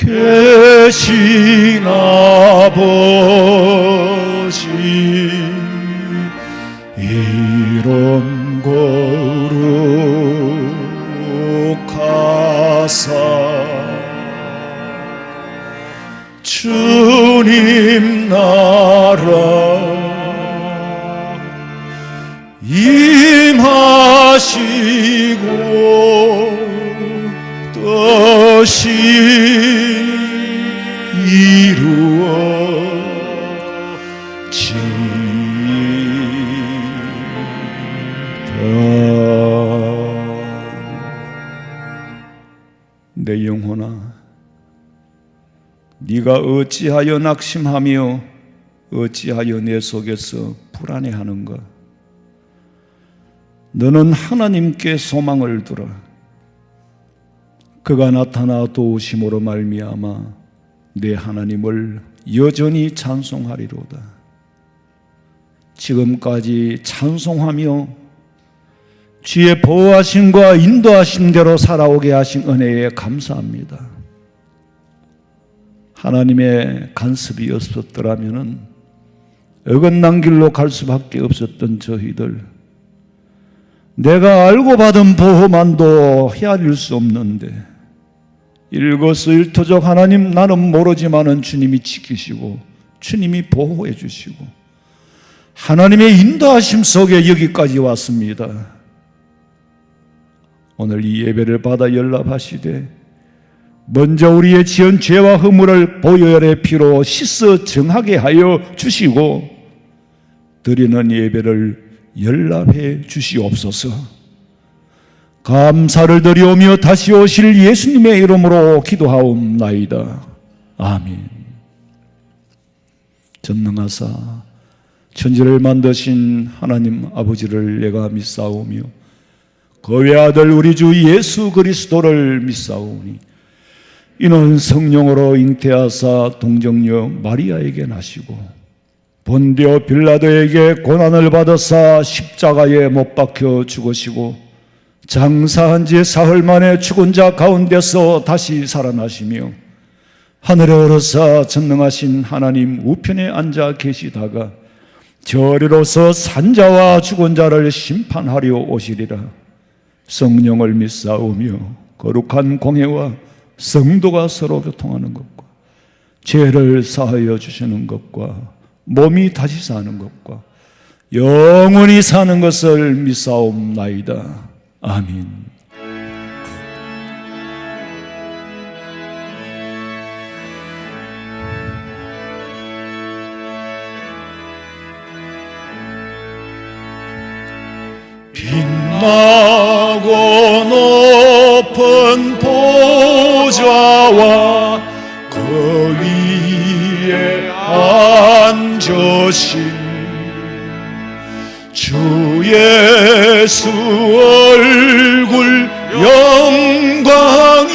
계신 아버지, 이름 거룩하사 주님 나라 임하시고 뜻이 내 영혼아, 네가 어찌하여 낙심하며 어찌하여 내 속에서 불안해하는가? 너는 하나님께 소망을 두라. 그가 나타나 도우심으로 말미암아 내 하나님을 여전히 찬송하리로다. 지금까지 찬송하며 주의 보호하심과 인도하신 대로 살아오게 하신 은혜에 감사합니다. 하나님의 간섭이 없었더라면 어긋난 길로 갈 수밖에 없었던 저희들, 내가 알고 받은 보호만도 헤아릴 수 없는데 일거수일투족 하나님, 나는 모르지만은 주님이 지키시고 주님이 보호해 주시고 하나님의 인도하심 속에 여기까지 왔습니다. 오늘 이 예배를 받아 연락하시되 먼저 우리의 지은 죄와 허물을 보혈의 피로 씻어 정하게 하여 주시고 드리는 예배를 연락해 주시옵소서. 감사를 드리오며 다시 오실 예수님의 이름으로 기도하옵나이다. 아멘. 전능하사 천지를 만드신 하나님 아버지를 내가 믿사오며 그 외아들 우리 주 예수 그리스도를 믿사오니 이는 성령으로 잉태하사 동정녀 마리아에게 나시고 본디오 빌라도에게 고난을 받으사 십자가에 못 박혀 죽으시고 장사한 지 사흘 만에 죽은 자 가운데서 다시 살아나시며 하늘에 오르사 전능하신 하나님 우편에 앉아 계시다가 저리로서 산자와 죽은 자를 심판하려 오시리라. 성령을 믿사오며 거룩한 공회와 성도가 서로 교통하는 것과 죄를 사하여 주시는 것과 몸이 다시 사는 것과 영원히 사는 것을 믿사옵나이다. 아멘. 빛나고 높은 보좌와 그 위에 앉으신 주 예수 얼굴 영광이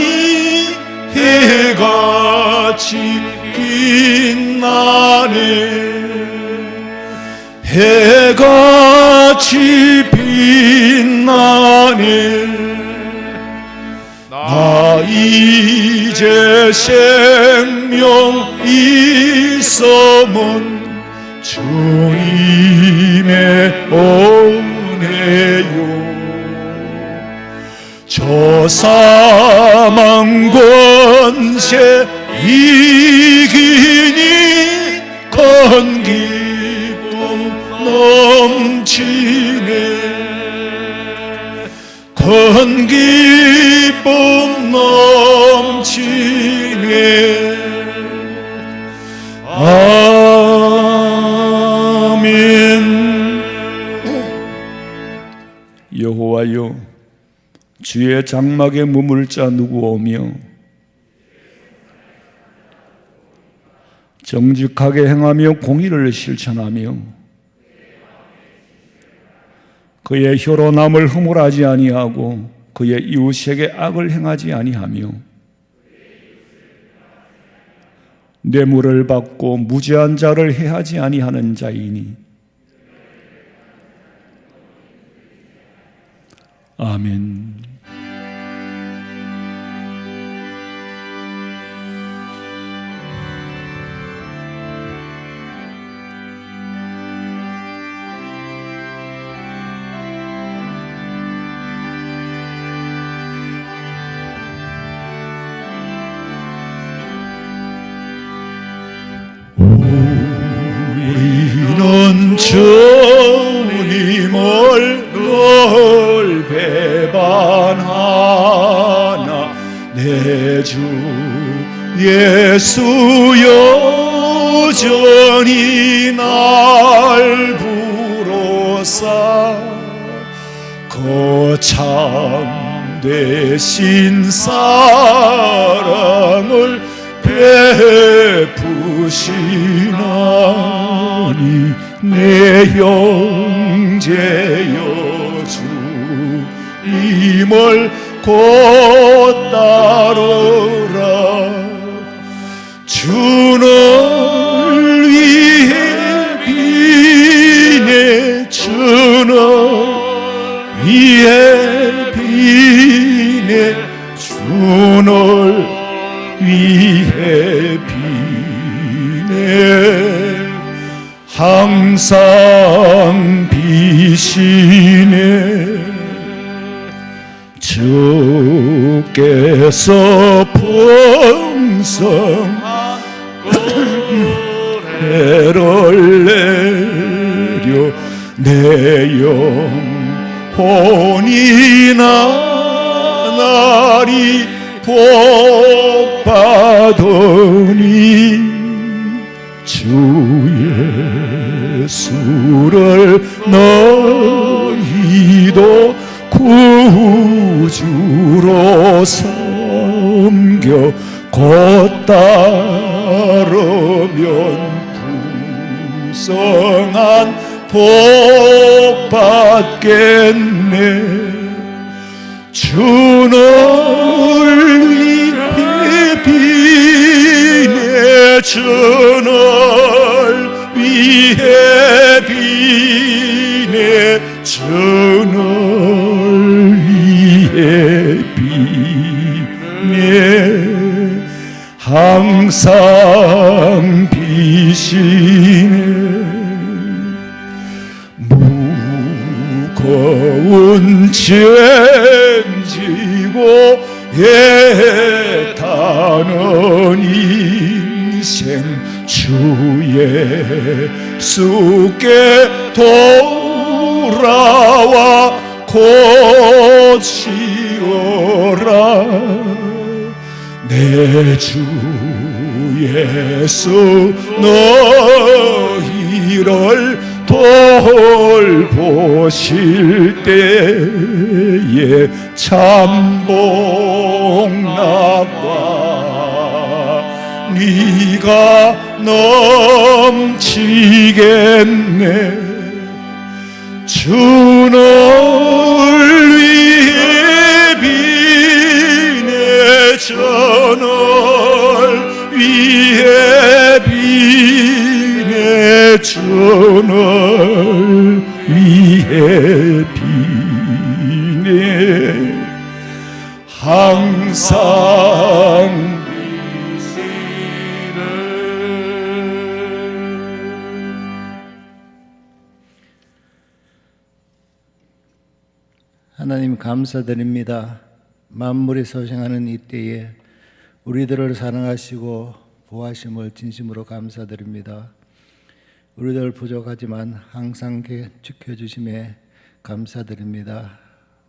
해같이 빛나네. 해같이 빛나네. 나 이제 생명 있음은 주님의 은혜요. 저 사망 권세 이기니 큰 기쁨 넘치네. 큰 기쁨 넘치네. 아멘. 여호와여, 주의 장막에 머물 자 누구 오며 정직하게 행하며 공의를 실천하며 그의 혀로 남을 허물하지 아니하고 그의 이웃에게 악을 행하지 아니하며 뇌물을 받고 무죄한 자를 해하지 아니하는 자이니. 아멘. 우리는 주님을 늘 배반하나 내 주 예수 여전히 날 부르사 거참 되신 사랑을 베푸시나니 내 형제여 주님을 곧 따르라 주를 위해 비네 주를 위해 비네 주를 위해 비네 항상 비시네 주께서 풍성한 은혜를 내려 내 영혼이 나날이 복받으니 주 예수를 너희도 구주로 섬겨 곧 따르면 풍성한 복 받겠네 주를 위해 비네 주를 위해 비네 주를 위해 비네 항상 비시네 무거운 짐지고 애타는 인생 주 예수께 돌아와 곧 쉬어라 내 주 예수 너희를 돌보실 때에 참 복락과 네가 넘치겠네 주를 위해 비네 주를 위해 비네 주를 위해 비네 항상 하나님 감사드립니다. 만물이 소생하는 이때에 우리들을 사랑하시고 보호하심을 진심으로 감사드립니다. 우리들 부족하지만 항상 지켜주심에 감사드립니다.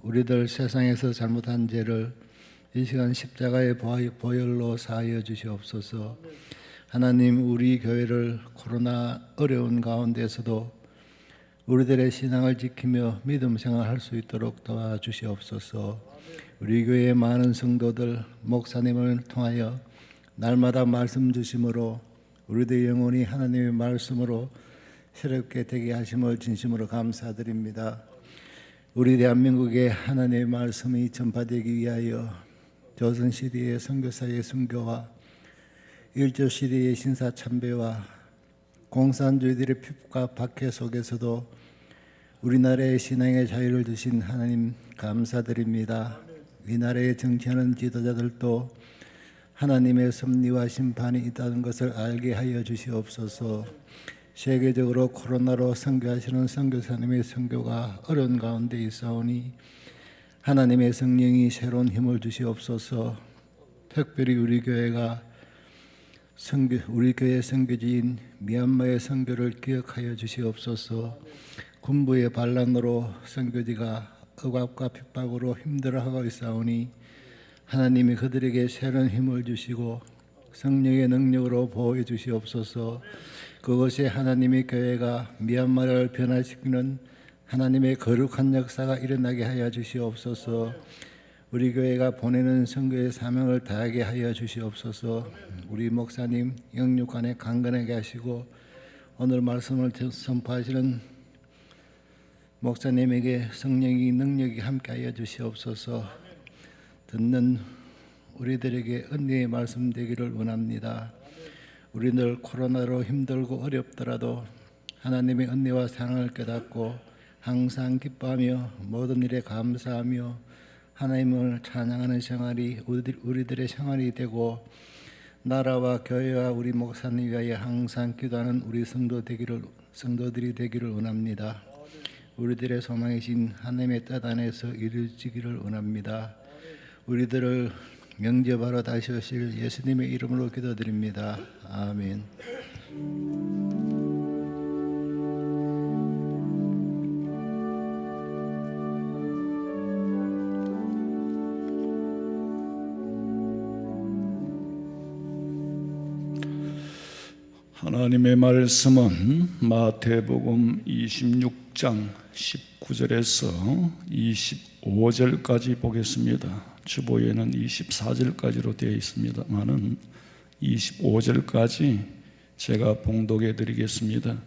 우리들 세상에서 잘못한 죄를 이 시간 십자가의 보혈로 사하여 주시옵소서. 하나님 우리 교회를 코로나 어려운 가운데서도 우리들의 신앙을 지키며 믿음 생활할 수 있도록 도와주시옵소서. 우리 교회의 많은 성도들 목사님을 통하여 날마다 말씀 주심으로 우리들의 영혼이 하나님의 말씀으로 새롭게 되게 하심을 진심으로 감사드립니다. 우리 대한민국에 하나님의 말씀이 전파되기 위하여 조선시대의 선교사의 순교와 일조시대의 신사참배와 공산주의들의 피부과 박해 속에서도 우리나라의 신앙의 자유를 주신 하나님 감사드립니다. 이 나라의 정치하는 지도자들도 하나님의 섭리와 심판이 있다는 것을 알게 하여 주시옵소서. 세계적으로 코로나로 선교하시는 선교사님의 선교가 어려운 가운데 있사오니 하나님의 성령이 새로운 힘을 주시옵소서. 특별히 우리 교회가 우리 교회 선교지인 미얀마의 선교를 기억하여 주시옵소서. 군부의 반란으로 선교지가 억압과 핍박으로 힘들어하고 있사오니 하나님이 그들에게 새로운 힘을 주시고 성령의 능력으로 보호해 주시옵소서. 그것이 하나님의 교회가 미얀마를 변화시키는 하나님의 거룩한 역사가 일어나게 하여 주시옵소서. 우리 교회가 보내는 선교의 사명을 다하게 하여 주시옵소서. 우리 목사님 영육간에 강건하게 하시고 오늘 말씀을 선포하시는 목사님에게 성령이 능력이 함께하여 주시옵소서. 듣는 우리들에게 은혜의 말씀 되기를 원합니다. 우리 늘 코로나로 힘들고 어렵더라도 하나님의 은혜와 사랑을 깨닫고 항상 기뻐하며 모든 일에 감사하며 하나님을 찬양하는 생활이 우리들의 생활이 되고 나라와 교회와 우리 목사님 위하여 항상 기도하는 우리 성도들이 되기를 원합니다. 우리들의 소망이신 하나님의 뜻 안에서 이루어지기를 원합니다. 우리들을 영접하러 다시 오실 예수님의 이름으로 기도드립니다. 아멘. 하나님의 말씀은 마태복음 26장 19절에서 25절까지 보겠습니다. 주보에는 24절까지로 되어 있습니다만은 25절까지 제가 봉독해 드리겠습니다.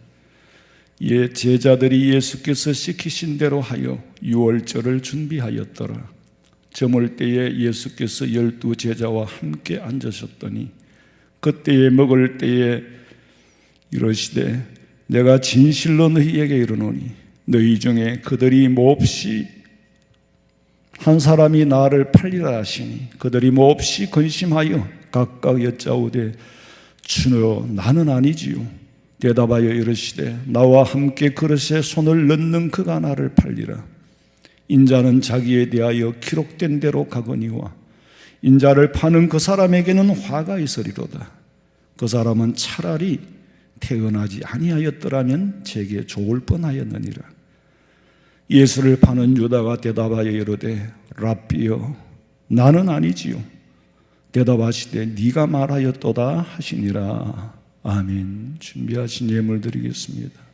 예, 제자들이 예수께서 시키신 대로 하여 유월절을 준비하였더라. 저물 때에 예수께서 12 제자와 함께 앉으셨더니 그때에 먹을 때에 이르시되 내가 진실로 너희에게 이르노니 너희 중에 그들이 몹시 한 사람이 나를 팔리라 하시니 그들이 몹시 근심하여 각각 여짜오되 주여 나는 아니지요. 대답하여 이르시되 나와 함께 그릇에 손을 넣는 그가 나를 팔리라. 인자는 자기에 대하여 기록된 대로 가거니와 인자를 파는 그 사람에게는 화가 있으리로다. 그 사람은 차라리 태어나지 아니하였더라면 제게 좋을 뻔하였느니라. 예수를 파는 유다가 대답하여 이르되 랍비여 나는 아니지요. 대답하시되 네가 말하였도다 하시니라. 아멘. 준비하신 예물 드리겠습니다.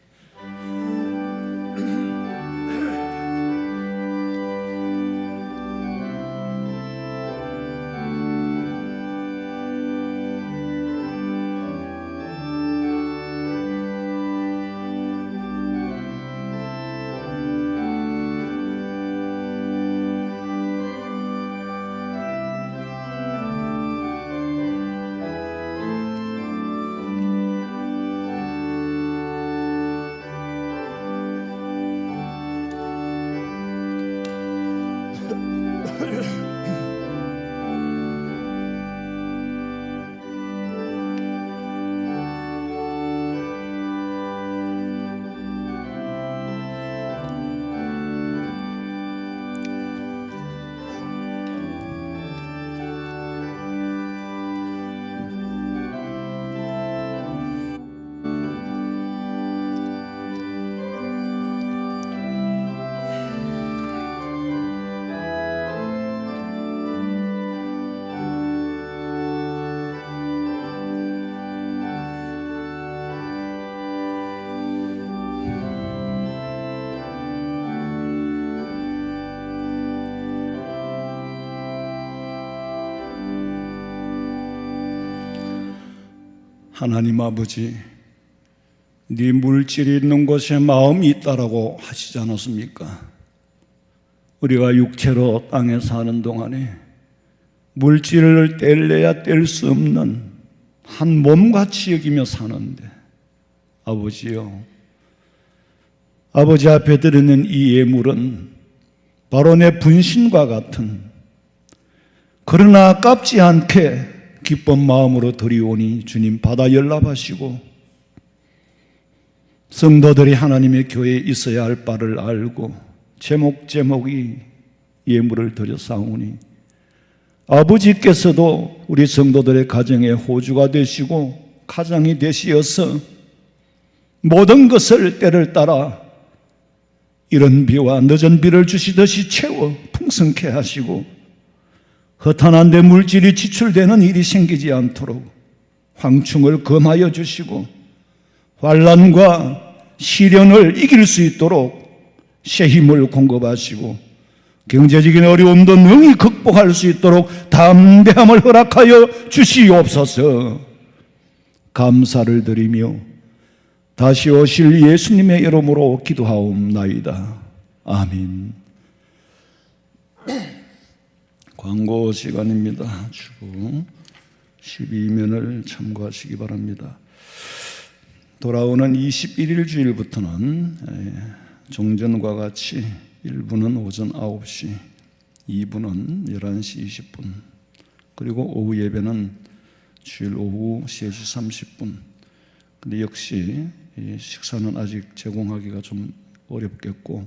하나님 아버지, 네 물질이 있는 곳에 마음이 있다라고 하시지 않았습니까? 우리가 육체로 땅에 사는 동안에 물질을 뗄래야 뗄 수 없는 한 몸같이 여기며 사는데 아버지요, 아버지 앞에 드리는 이 예물은 바로 내 분신과 같은, 그러나 아깝지 않게 기쁜 마음으로 드리오니 주님 받아 연락하시고 성도들이 하나님의 교회에 있어야 할 바를 알고 제목이 예물을 드려 싸우니 아버지께서도 우리 성도들의 가정의 호주가 되시고 가장이 되시어서 모든 것을 때를 따라 이른 비와 늦은 비를 주시듯이 채워 풍성케 하시고 허탄한 데 물질이 지출되는 일이 생기지 않도록 황충을 금하여 주시고 환난과 시련을 이길 수 있도록 새 힘을 공급하시고 경제적인 어려움도 능히 극복할 수 있도록 담대함을 허락하여 주시옵소서. 감사를 드리며 다시 오실 예수님의 이름으로 기도하옵나이다. 아멘. 광고 시간입니다. 주보 12면을 참고하시기 바랍니다. 돌아오는 21일 주일부터는 종전과 같이 1부는 오전 9시, 2부는 11시 20분, 그리고 오후 예배는 주일 오후 3시 30분. 근데 역시 식사는 아직 제공하기가 좀 어렵겠고,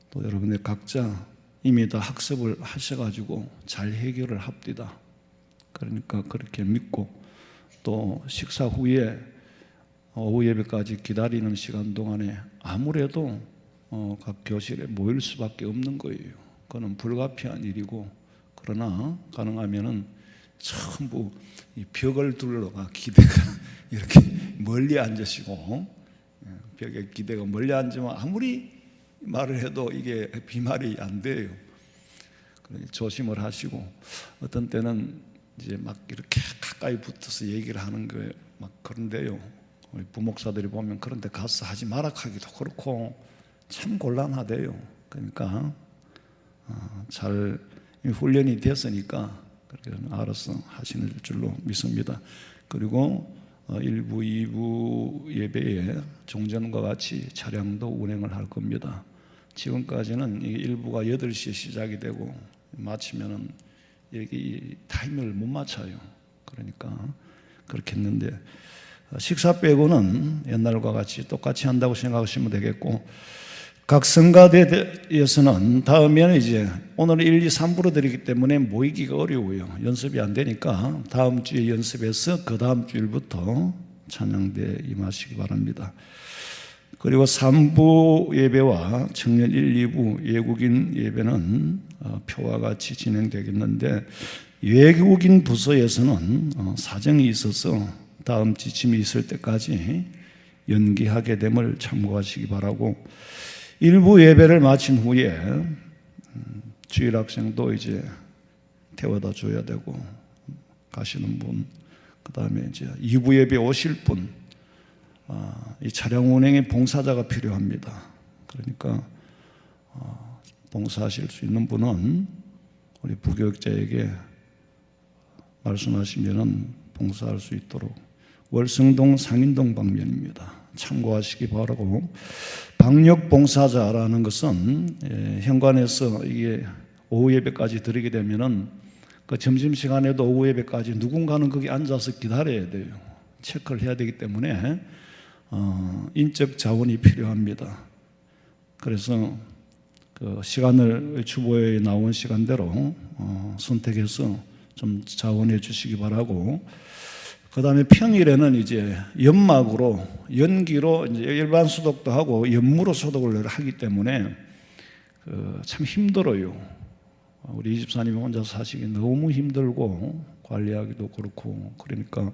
또 여러분들 각자 이미 다 학습을 하셔가지고 잘 해결을 합디다. 그러니까 그렇게 믿고, 또 식사 후에 오후 예배까지 기다리는 시간 동안에 아무래도 각 교실에 모일 수밖에 없는 거예요. 그건 불가피한 일이고, 그러나 가능하면은 전부 이 벽을 둘러가 기대가 이렇게 멀리 앉으시고, 벽에 기대가 멀리 앉으면 아무리 말을 해도 이게 비말이 안 돼요. 조심을 하시고, 어떤 때는 이제 막 이렇게 가까이 붙어서 얘기를 하는 거예요. 막 그런데요, 우리 부목사들이 보면 그런데 가서 하지 마라 하기도 그렇고 참 곤란하대요. 그러니까 잘 훈련이 됐으니까 그렇게 알아서 하시는 줄로 믿습니다. 그리고 1부, 2부 예배에 종전과 같이 차량도 운행을 할 겁니다. 지금까지는 1부가 8시에 시작이 되고 마치면은 여기 타이밍을 못 맞춰요. 그러니까 그렇게 했는데, 식사 빼고는 옛날과 같이 똑같이 한다고 생각하시면 되겠고, 각 성가대에서는 다음에는 이제 오늘 1, 2, 3부로 드리기 때문에 모이기가 어려워요. 연습이 안 되니까 다음 주에 연습해서 그 다음 주일부터 찬양대에 임하시기 바랍니다. 그리고 3부 예배와 청년 1, 2부 외국인 예배는 표와 같이 진행되겠는데, 외국인 부서에서는 사정이 있어서 다음 지침이 있을 때까지 연기하게 됨을 참고하시기 바라고, 일부 예배를 마친 후에 주일 학생도 이제 태워다 줘야 되고 가시는 분, 그 다음에 이제 2부 예배 오실 분, 이 차량 운행에 봉사자가 필요합니다. 그러니까 봉사하실 수 있는 분은 우리 부교육자에게 말씀하시면은 봉사할 수 있도록, 월성동 상인동 방면입니다. 참고하시기 바라고, 방역봉사자라는 것은 현관에서 이게 오후 예배까지 드리게 되면은 그 점심시간에도 오후 예배까지 누군가는 거기 앉아서 기다려야 돼요. 체크를 해야 되기 때문에 인적 자원이 필요합니다. 그래서 그 시간을 주보에 나온 시간대로 선택해서 좀 자원해 주시기 바라고, 그 다음에 평일에는 이제 연막으로, 연기로 이제 일반 소독도 하고 연무로 소독을 하기 때문에 참 힘들어요. 우리 이 집사님이 혼자 사시기 너무 힘들고 관리하기도 그렇고, 그러니까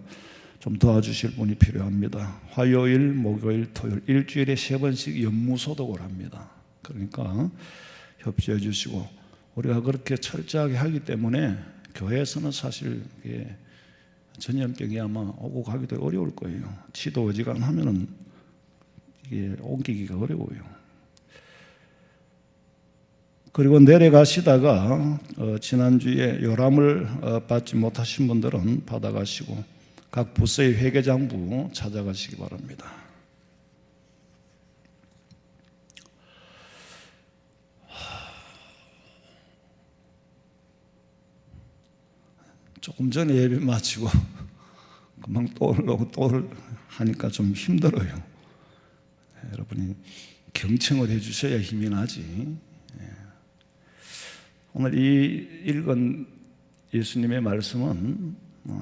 좀 도와주실 분이 필요합니다. 화요일, 목요일, 토요일 일주일에 3번씩 연무 소독을 합니다. 그러니까 협조해 주시고, 우리가 그렇게 철저하게 하기 때문에 교회에서는 사실 전염병이 아마 오고 가기도 어려울 거예요. 지도 어지간하면은 이게 옮기기가 어려워요. 그리고 내려가시다가 지난주에 요람을 받지 못하신 분들은 받아가시고 각 부서의 회계장부 찾아가시기 바랍니다. 조금 전에 예배 마치고 금방 또 올라오고 또 하니까 좀 힘들어요. 여러분이 경청을 해주셔야 힘이 나지. 오늘 이 읽은 예수님의 말씀은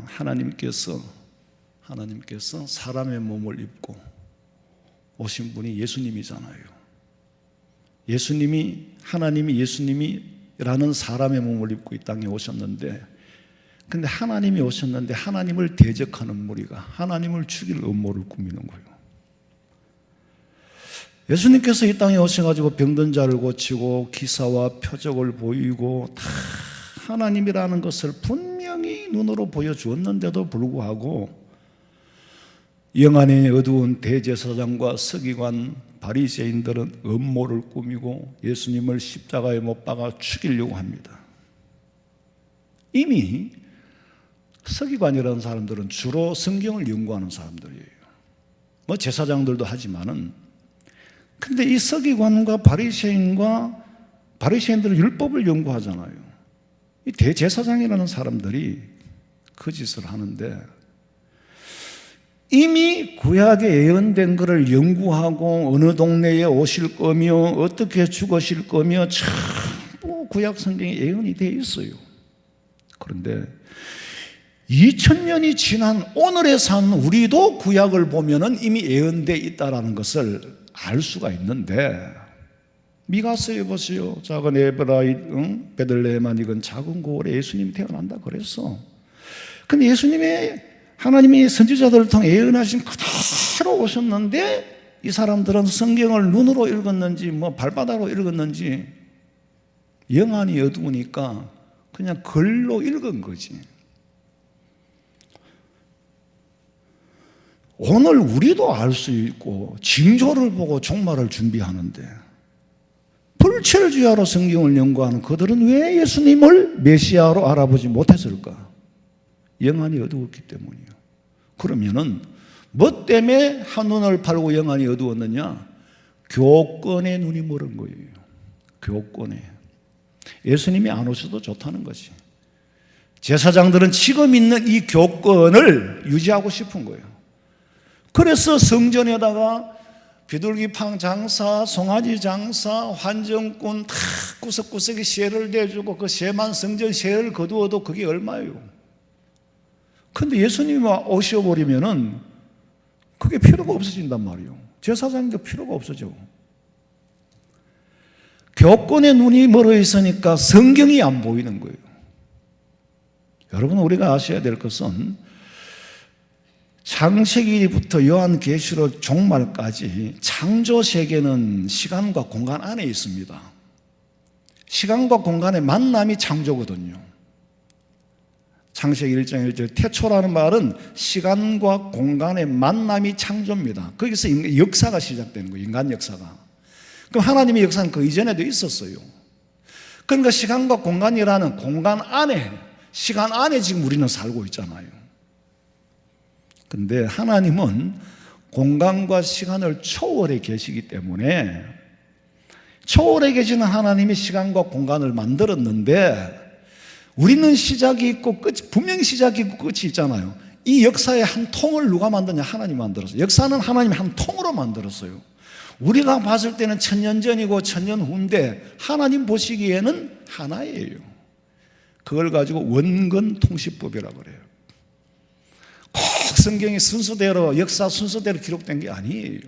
하나님께서 사람의 몸을 입고 오신 분이 예수님이잖아요. 하나님이 예수님이라는 사람의 몸을 입고 이 땅에 오셨는데, 근데 하나님이 오셨는데 하나님을 대적하는 무리가 하나님을 죽일 음모를 꾸미는 거예요. 예수님께서 이 땅에 오셔가지고 병든 자를 고치고 기사와 표적을 보이고 다 하나님이라는 것을 분명히 눈으로 보여주었는데도 불구하고 영안이 어두운 대제사장과 서기관, 바리새인들은 음모를 꾸미고 예수님을 십자가에 못 박아 죽이려고 합니다. 이미 서기관이라는 사람들은 주로 성경을 연구하는 사람들이에요. 뭐 제사장들도 하지만은, 근데 이 서기관과 바리새인들은 율법을 연구하잖아요. 이 대제사장이라는 사람들이 그 짓을 하는데, 이미 구약에 예언된 것을 연구하고 어느 동네에 오실 거며 어떻게 죽으실 거며 전부 구약 성경에 예언이 되어 있어요. 그런데 2000년이 지난 오늘에 산 우리도 구약을 보면은 이미 예언되어 있다는 것을 알 수가 있는데, 미가서에 보세요. 작은 에브라임 베들레헴 이건 작은 고을에 예수님이 태어난다 그랬어. 근데 하나님이 선지자들을 통해 예언하신 그대로 오셨는데, 이 사람들은 성경을 눈으로 읽었는지 발바닥으로 읽었는지 영안이 어두우니까 그냥 글로 읽은 거지. 오늘 우리도 알 수 있고 징조를 보고 종말을 준비하는데, 불철주야로 성경을 연구하는 그들은 왜 예수님을 메시아로 알아보지 못했을까? 영안이 어두웠기 때문이에요. 그러면은 뭐 때문에 한눈을 팔고 영안이 어두웠느냐? 교권에 눈이 멀은 거예요. 교권에. 예수님이 안 오셔도 좋다는 것이. 제사장들은 지금 있는 이 교권을 유지하고 싶은 거예요. 그래서 성전에다가 비둘기팡 장사, 송아지 장사, 환정꾼 다 구석구석에 세를 대주고 그 세만 성전 세를 거두어도 그게 얼마예요? 근데 예수님이 오셔버리면은 그게 필요가 없어진단 말이에요. 제사장도 필요가 없어져. 교권에 눈이 멀어 있으니까 성경이 안 보이는 거예요. 여러분, 우리가 아셔야 될 것은 창세기부터 요한계시록 종말까지 창조 세계는 시간과 공간 안에 있습니다. 시간과 공간의 만남이 창조거든요. 창세기 1장 1절 태초라는 말은 시간과 공간의 만남이 창조입니다. 거기서 역사가 시작되는 거예요. 인간 역사가. 그럼 하나님의 역사는 그 이전에도 있었어요. 그러니까 시간과 공간이라는 공간 안에, 시간 안에 지금 우리는 살고 있잖아요. 근데 하나님은 공간과 시간을 초월해 계시기 때문에, 초월해 계시는 하나님이 시간과 공간을 만들었는데, 우리는 시작이 있고 분명히 시작이 있고 끝이 있잖아요. 이 역사의 한 통을 누가 만드냐? 하나님이 만들었어요. 역사는 하나님이 한 통으로 만들었어요. 우리가 봤을 때는 1000년 전이고 1000년 후인데 하나님 보시기에는 하나예요. 그걸 가지고 원근 통시법이라고 그래요. 꼭 성경이 순서대로, 역사 순서대로 기록된 게 아니에요.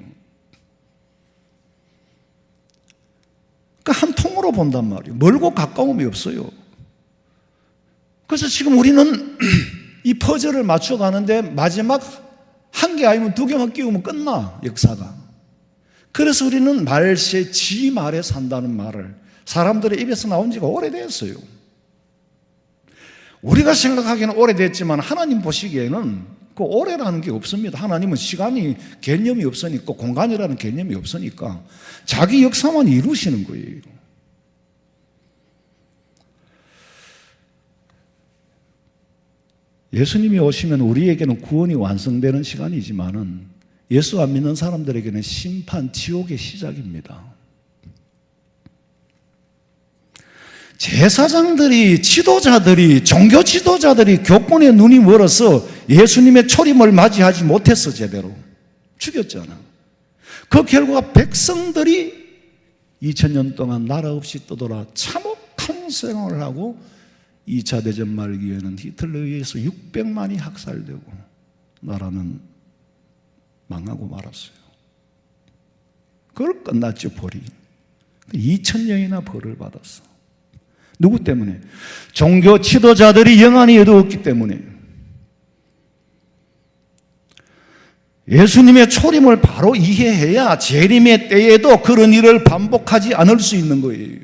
그러니까 한 통으로 본단 말이에요. 멀고 가까움이 없어요. 그래서 지금 우리는 이 퍼즐을 맞춰가는데 마지막 한 개 아니면 두 개만 끼우면 끝나, 역사가. 그래서 우리는 말세 지 말에 산다는 말을 사람들의 입에서 나온 지가 오래됐어요. 우리가 생각하기에는 오래됐지만 하나님 보시기에는 그 오래라는 게 없습니다. 하나님은 시간이 개념이 없으니까, 공간이라는 개념이 없으니까 자기 역사만 이루시는 거예요. 예수님이 오시면 우리에게는 구원이 완성되는 시간이지만은 예수 안 믿는 사람들에게는 심판, 지옥의 시작입니다. 제사장들이, 지도자들이, 종교 지도자들이 교권에 눈이 멀어서 예수님의 초림을 맞이하지 못했어. 제대로 죽였잖아. 그 결과 백성들이 2000년 동안 나라 없이 떠돌아 참혹한 생활을 하고 2차 대전 말기에는 히틀러에 의해서 600만이 학살되고 나라는 망하고 말았어요. 그걸 끝났죠, 벌이. 2000년이나 벌을 받았어. 누구 때문에? 종교 지도자들이 영안이 어두웠기 때문에. 예수님의 초림을 바로 이해해야 재림의 때에도 그런 일을 반복하지 않을 수 있는 거예요.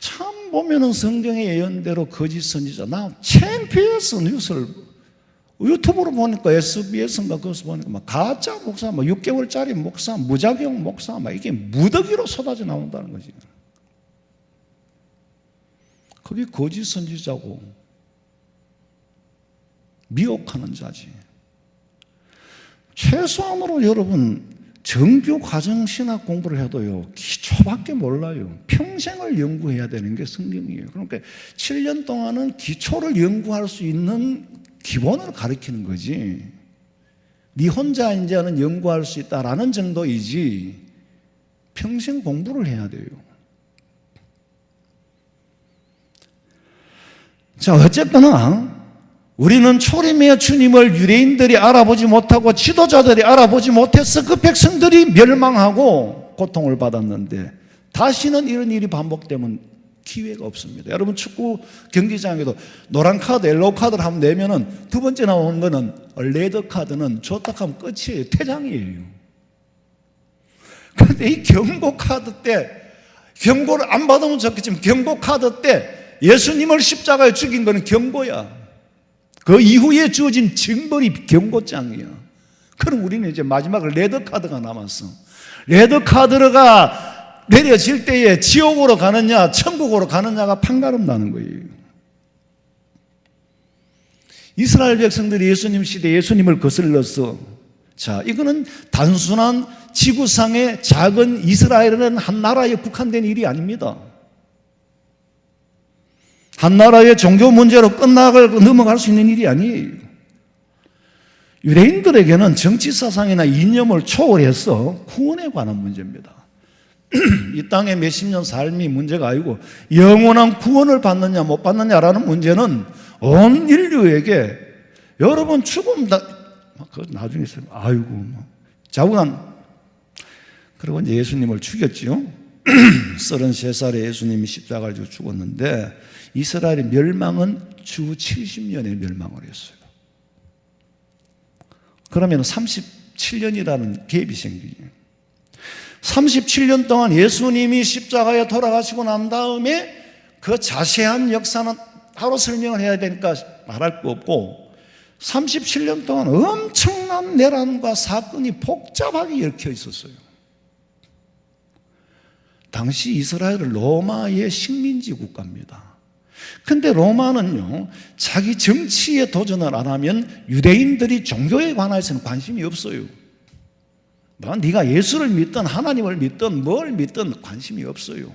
참 보면은 성경의 예언대로 거짓 선지자, 나 창피해서 뉴스를 유튜브로 보니까 SBS인가 그것을 보니까 막 가짜 목사, 막 6개월짜리 목사, 무작용 목사, 막 이게 무더기로 쏟아져 나온다는 거지. 그게 거짓 선지자고 미혹하는 자지. 최소한으로 여러분 정규 과정 신학 공부를 해도요 기초밖에 몰라요. 평생을 연구해야 되는 게 성경이에요. 그러니까 7년 동안은 기초를 연구할 수 있는 기본을 가르치는 거지. 네 혼자 이제는 연구할 수 있다라는 정도이지 평생 공부를 해야 돼요. 자, 어쨌거나 우리는 초림의 주님을 유대인들이 알아보지 못하고 지도자들이 알아보지 못해서 그 백성들이 멸망하고 고통을 받았는데 다시는 이런 일이 반복되면 기회가 없습니다. 여러분 축구 경기장에도 노란 카드, 옐로우 카드를 한번 내면은 두 번째 나오는 거는 레드 카드는 줬다 하면 끝이에요. 퇴장이에요. 그런데 이 경고 카드 때 경고를 안 받으면 좋겠지만 경고 카드 때 예수님을 십자가에 죽인 거는 경고야. 그 이후에 주어진 징벌이 경고장이야. 그럼 우리는 이제 마지막으로 레드 카드가 남았어. 레드 카드가 내려질 때에 지옥으로 가느냐 천국으로 가느냐가 판가름 나는 거예요. 이스라엘 백성들이 예수님 시대에 예수님을 거슬렀어. 자, 이거는 단순한 지구상의 작은 이스라엘은 한 나라에 국한된 일이 아닙니다. 한 나라의 종교 문제로 넘어갈 수 있는 일이 아니에요. 유대인들에게는 정치 사상이나 이념을 초월해서 구원에 관한 문제입니다. 이 땅에 몇십 년 삶이 문제가 아니고 영원한 구원을 받느냐 못 받느냐라는 문제는 온 인류에게 여러분 죽음 그 나중에 있어요. 아이고 자고난 그리고 이제 예수님을 죽였지요. 33살에 예수님이 십자가를 지고 죽었는데 이스라엘의 멸망은 주 70년에 멸망을 했어요. 그러면 37년이라는 갭이 생기죠. 37년 동안 예수님이 십자가에 돌아가시고 난 다음에 그 자세한 역사는 바로 설명을 해야 되니까 말할 거 없고 37년 동안 엄청난 내란과 사건이 복잡하게 얽혀 있었어요. 당시 이스라엘은 로마의 식민지 국가입니다. 근데 로마는요, 자기 정치에 도전을 안 하면 유대인들이 종교에 관해서는 관심이 없어요. 네가 예수를 믿든 하나님을 믿든 뭘 믿든 관심이 없어요.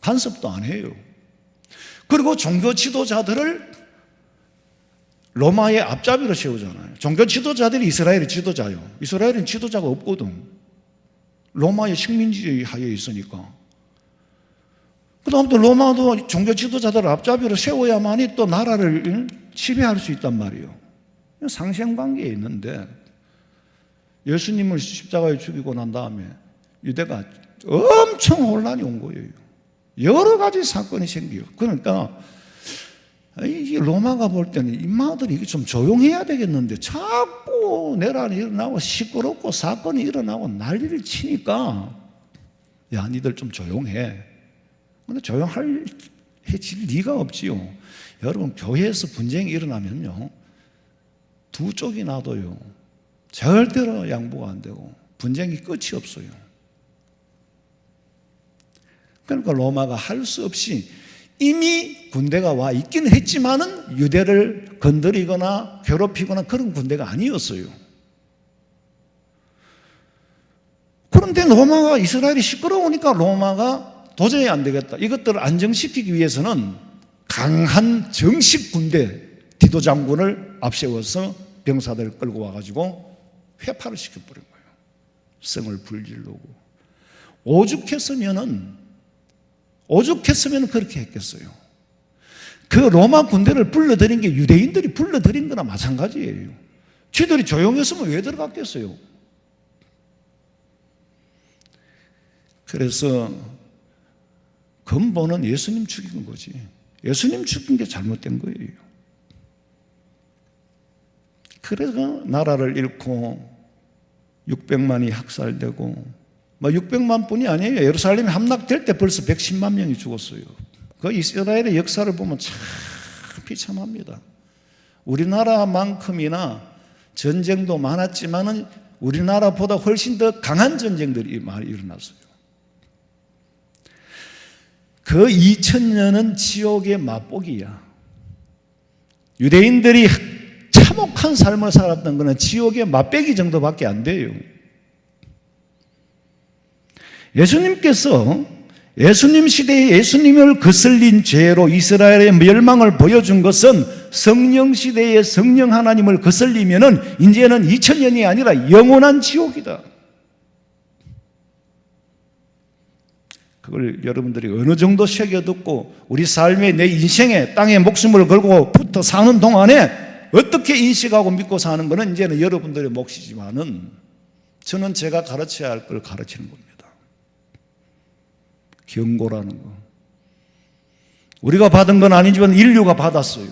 간섭도 안 해요. 그리고 종교 지도자들을 로마의 앞잡이로 세우잖아요. 종교 지도자들이 이스라엘의 지도자예요. 이스라엘은 지도자가 없거든. 로마의 식민지 하에 있으니까. 그 다음에 또 로마도 종교 지도자들을 앞잡이로 세워야만이 또 나라를 지배할 수 있단 말이에요. 상생관계에 있는데 예수님을 십자가에 죽이고 난 다음에 유대가 엄청 혼란이 온 거예요. 여러 가지 사건이 생겨요. 그러니까 이 로마가 볼 때는 인마들이 이게 좀 조용해야 되겠는데 자꾸 내란이 일어나고 시끄럽고 사건이 일어나고 난리를 치니까 야 니들 좀 조용해. 근데 조용해질 리가 없지요. 여러분 교회에서 분쟁이 일어나면요 두 쪽이 나도요 절대로 양보가 안 되고 분쟁이 끝이 없어요. 그러니까 로마가 할 수 없이 이미 군대가 와 있기는 했지만은 유대를 건드리거나 괴롭히거나 그런 군대가 아니었어요. 그런데 로마가 이스라엘이 시끄러우니까 로마가 도저히 안 되겠다. 이것들을 안정시키기 위해서는 강한 정식 군대 디도장군을 앞세워서 병사들을 끌고 와가지고 회파를 시켜버린 거예요. 성을 불질르고 오죽했으면은 오죽했으면 그렇게 했겠어요. 그 로마 군대를 불러들인 게 유대인들이 불러들인 거나 마찬가지예요. 쥐들이 조용했으면 왜 들어갔겠어요? 그래서 근본은 예수님 죽인 거지. 예수님 죽인 게 잘못된 거예요. 그래서 나라를 잃고 600만이 학살되고 600만 뿐이 아니에요. 예루살렘이 함락될 때 벌써 110만 명이 죽었어요. 그 이스라엘의 역사를 보면 참 비참합니다. 우리나라만큼이나 전쟁도 많았지만은 우리나라보다 훨씬 더 강한 전쟁들이 많이 일어났어요. 그 2000년은 지옥의 맛보기야. 유대인들이 참혹한 삶을 살았던 것은 지옥의 맛배기 정도밖에 안 돼요. 예수님께서 예수님 시대에 예수님을 거슬린 죄로 이스라엘의 멸망을 보여준 것은 성령 시대에 성령 하나님을 거슬리면은 이제는 2000년이 아니라 영원한 지옥이다. 그걸 여러분들이 어느 정도 새겨듣고 우리 삶의 내 인생에 땅에 목숨을 걸고 붙어 사는 동안에 어떻게 인식하고 믿고 사는 것은 이제는 여러분들의 몫이지만은 저는 제가 가르쳐야 할 걸 가르치는 겁니다. 경고라는 거. 우리가 받은 건 아니지만 인류가 받았어요.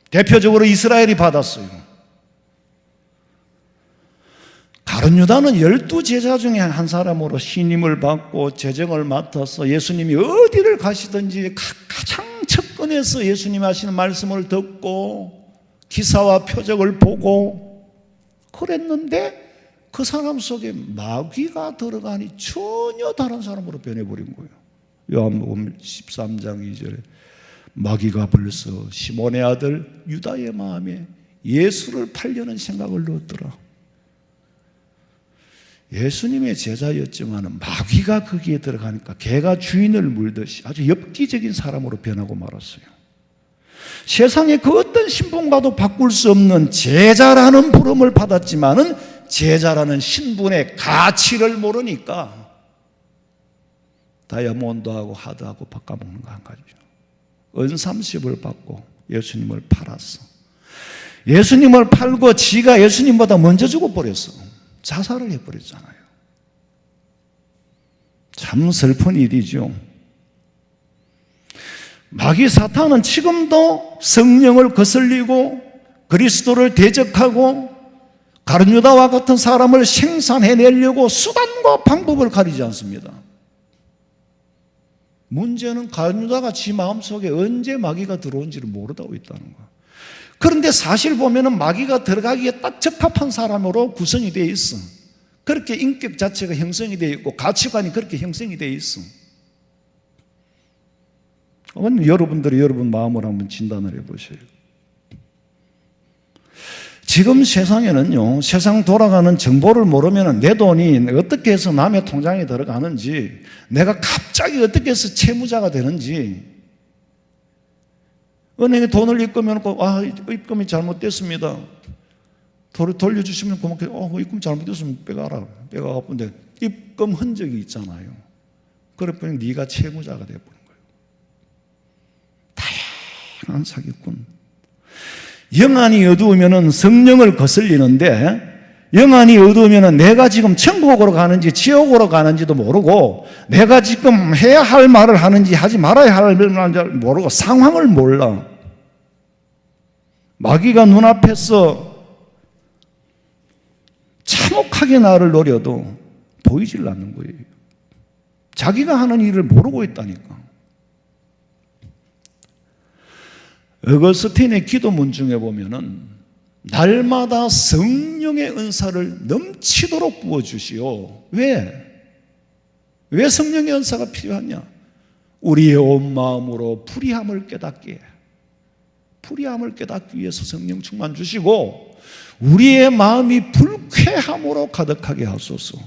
대표적으로 이스라엘이 받았어요. 가룟 유다는 12제자 중에 한 사람으로 신임을 받고 재정을 맡아서 예수님이 어디를 가시든지 가장 측근에서 예수님 하시는 말씀을 듣고 기사와 표적을 보고 그랬는데 그 사람 속에 마귀가 들어가니 전혀 다른 사람으로 변해버린 거예요. 요한복음 13장 2절에 마귀가 벌써 시몬의 아들 유다의 마음에 예수를 팔려는 생각을 넣었더라. 예수님의 제자였지만 마귀가 거기에 들어가니까 개가 주인을 물듯이 아주 엽기적인 사람으로 변하고 말았어요. 세상에 그 어떤 신분과도 바꿀 수 없는 제자라는 부름을 받았지만은 제자라는 신분의 가치를 모르니까 다이아몬드하고 하드하고 바꿔먹는 거 한 가지죠. 은삼십을 받고 예수님을 팔았어. 예수님을 팔고 지가 예수님보다 먼저 죽어버렸어. 자살을 해버렸잖아요. 참 슬픈 일이죠. 마귀 사탄은 지금도 성령을 거슬리고 그리스도를 대적하고 가룟 유다와 같은 사람을 생산해내려고 수단과 방법을 가리지 않습니다. 문제는 가룟 유다가 지 마음속에 언제 마귀가 들어온지를 모르다고 있다는 거야. 그런데 사실 보면은 마귀가 들어가기에 딱 적합한 사람으로 구성이 되어 있어. 그렇게 인격 자체가 형성이 되어 있고 가치관이 그렇게 형성이 되어 있어. 여러분들이 여러분 마음을 한번 진단을 해보세요. 지금 세상에는요, 세상 돌아가는 정보를 모르면 내 돈이 어떻게 해서 남의 통장에 들어가는지, 내가 갑자기 어떻게 해서 채무자가 되는지, 은행에 돈을 입금해 놓고, 입금이 잘못됐습니다. 돌려주시면 고맙겠어요. 입금 잘못됐으면 빼가라. 빼가 아픈데, 입금 흔적이 있잖아요. 그랬더니 네가 채무자가 되어버린 거예요. 다양한 사기꾼. 영안이 어두우면 성령을 거슬리는데, 영안이 어두우면 내가 지금 천국으로 가는지 지옥으로 가는지도 모르고, 내가 지금 해야 할 말을 하는지 하지 말아야 할 말을 하는지 모르고 상황을 몰라. 마귀가 눈앞에서 참혹하게 나를 노려도 보이질 않는 거예요. 자기가 하는 일을 모르고 있다니까. 어거스틴의 기도문 중에 보면은 날마다 성령의 은사를 넘치도록 부어주시오. 왜? 왜 성령의 은사가 필요하냐? 우리의 온 마음으로 불의함을 깨닫기 위해서 성령 충만 주시고, 우리의 마음이 불쾌함으로 가득하게 하소서.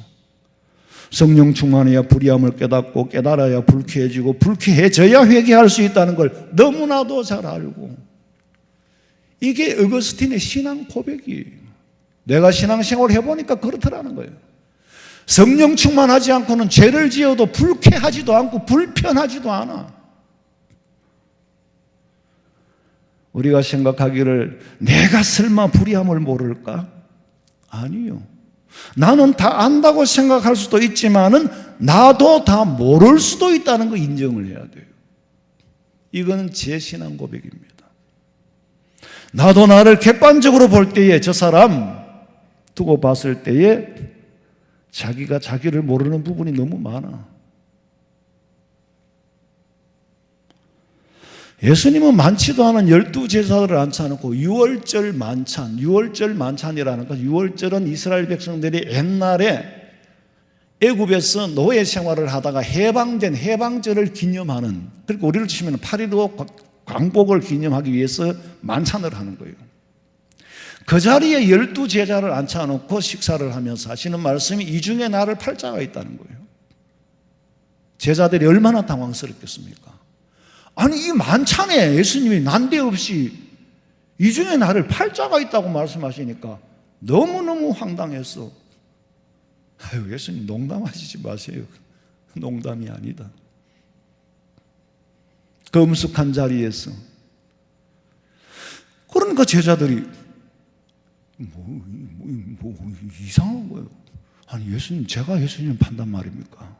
성령 충만해야 불의함을 깨닫고, 깨달아야 불쾌해지고, 불쾌해져야 회개할 수 있다는 걸 너무나도 잘 알고, 이게 어거스틴의 신앙 고백이에요. 내가 신앙생활을 해보니까 그렇더라는 거예요. 성령 충만하지 않고는 죄를 지어도 불쾌하지도 않고 불편하지도 않아. 우리가 생각하기를 내가 설마 불의함을 모를까? 아니요. 나는 다 안다고 생각할 수도 있지만은 나도 다 모를 수도 있다는 거 인정을 해야 돼요. 이거는 제 신앙 고백입니다. 나도 나를 객관적으로 볼 때에 저 사람 두고 봤을 때에 자기가 자기를 모르는 부분이 너무 많아. 예수님은 많지도 않은 12제자들을 앉혀놓고 유월절 만찬, 유월절 만찬이라는 것, 유월절은 이스라엘 백성들이 옛날에 애굽에서 노예 생활을 하다가 해방된 해방절을 기념하는, 그러니까 우리를 치면 8.15 광복을 기념하기 위해서 만찬을 하는 거예요. 그 자리에 12제자를 앉혀놓고 식사를 하면서 하시는 말씀이 이 중에 나를 팔자가 있다는 거예요. 제자들이 얼마나 당황스럽겠습니까? 아니 이 만찬에 예수님이 난데없이 이 중에 나를 팔자가 있다고 말씀하시니까 너무너무 황당했어. 아유, 예수님 농담하시지 마세요. 농담이 아니다. 그 엄숙한 자리에서 그러니까 제자들이 이상한 거예요. 아니 예수님, 제가 예수님 판단 말입니까?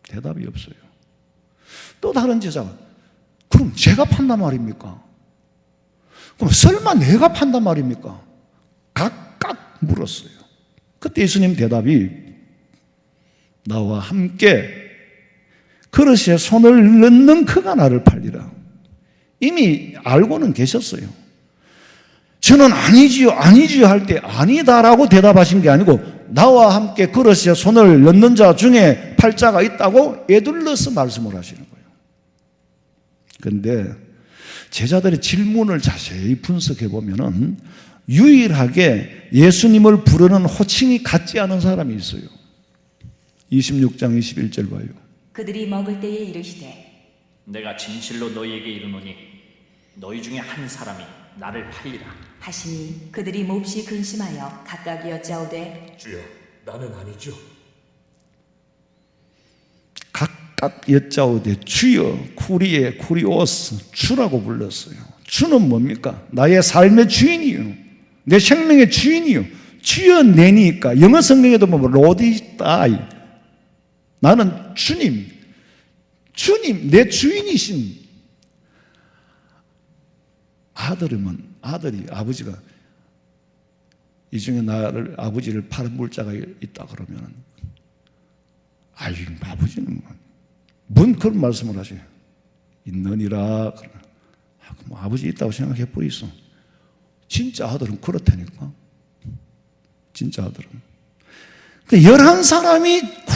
대답이 없어요. 또 다른 제자가 그럼 제가 판단 말입니까? 그럼 설마 내가 판단 말입니까? 각각 물었어요. 그때 예수님 대답이 나와 함께 그릇에 손을 넣는 그가 나를 팔리라. 이미 알고는 계셨어요. 저는 아니지요, 아니지요 할 때 아니다라고 대답하신 게 아니고 나와 함께 그릇에 손을 넣는 자 중에 팔자가 있다고 에둘러서 말씀을 하시는 거예요. 그런데 제자들의 질문을 자세히 분석해 보면은 유일하게 예수님을 부르는 호칭이 같지 않은 사람이 있어요. 26장 21절 봐요. 그들이 먹을 때에 이르시되 내가 진실로 너희에게 이르노니 너희 중에 한 사람이 나를 팔리라 하시니 그들이 몹시 근심하여 각각 여짜오되 주여, 나는 아니죠. 각각 여짜오되 주여, 쿠리에, 쿠리오스, 주라고 불렀어요. 주는 뭡니까? 나의 삶의 주인이요, 내 생명의 주인이요, 주여 내니까. 영어 성경에도 보면 로디다이, 나는 주님, 주님, 내 주인이신. 아들이 아버지가 이 중에 나를 아버지를 파는 물자가 있다 그러면 아유, 아버지는 뭔 그런 말씀을 하세요? 있느니라. 뭐 아버지 있다고 생각해 버리소. 진짜 아들은 그렇다니까. 진짜 아들은. 11사람이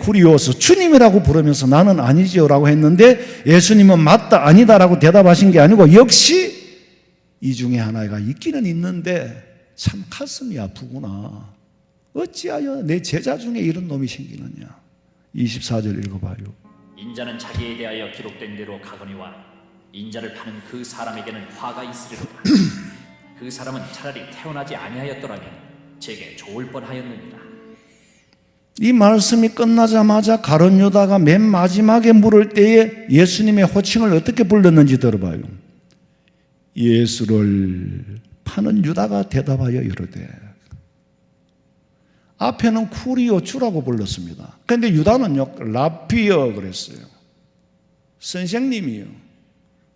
쿠리오스, 주님이라고 부르면서 나는 아니지요 라고 했는데 예수님은 맞다, 아니다라고 대답하신 게 아니고 역시 이 중에 하나가 있기는 있는데 참 가슴이 아프구나. 어찌하여 내 제자 중에 이런 놈이 생기느냐. 24절 읽어봐요. 인자는 자기에 대하여 기록된 대로 가거니와 인자를 파는 그 사람에게는 화가 있으리로다. 그 사람은 차라리 태어나지 아니하였더라면 제게 좋을 뻔하였느니라. 이 말씀이 끝나자마자 가룟 유다가 맨 마지막에 물을 때에 예수님의 호칭을 어떻게 불렀는지 들어봐요. 예수를 파는 유다가 대답하여 이르되, 앞에는 쿠리오, 주라고 불렀습니다. 그런데 유다는요 라피어 그랬어요. 선생님이요.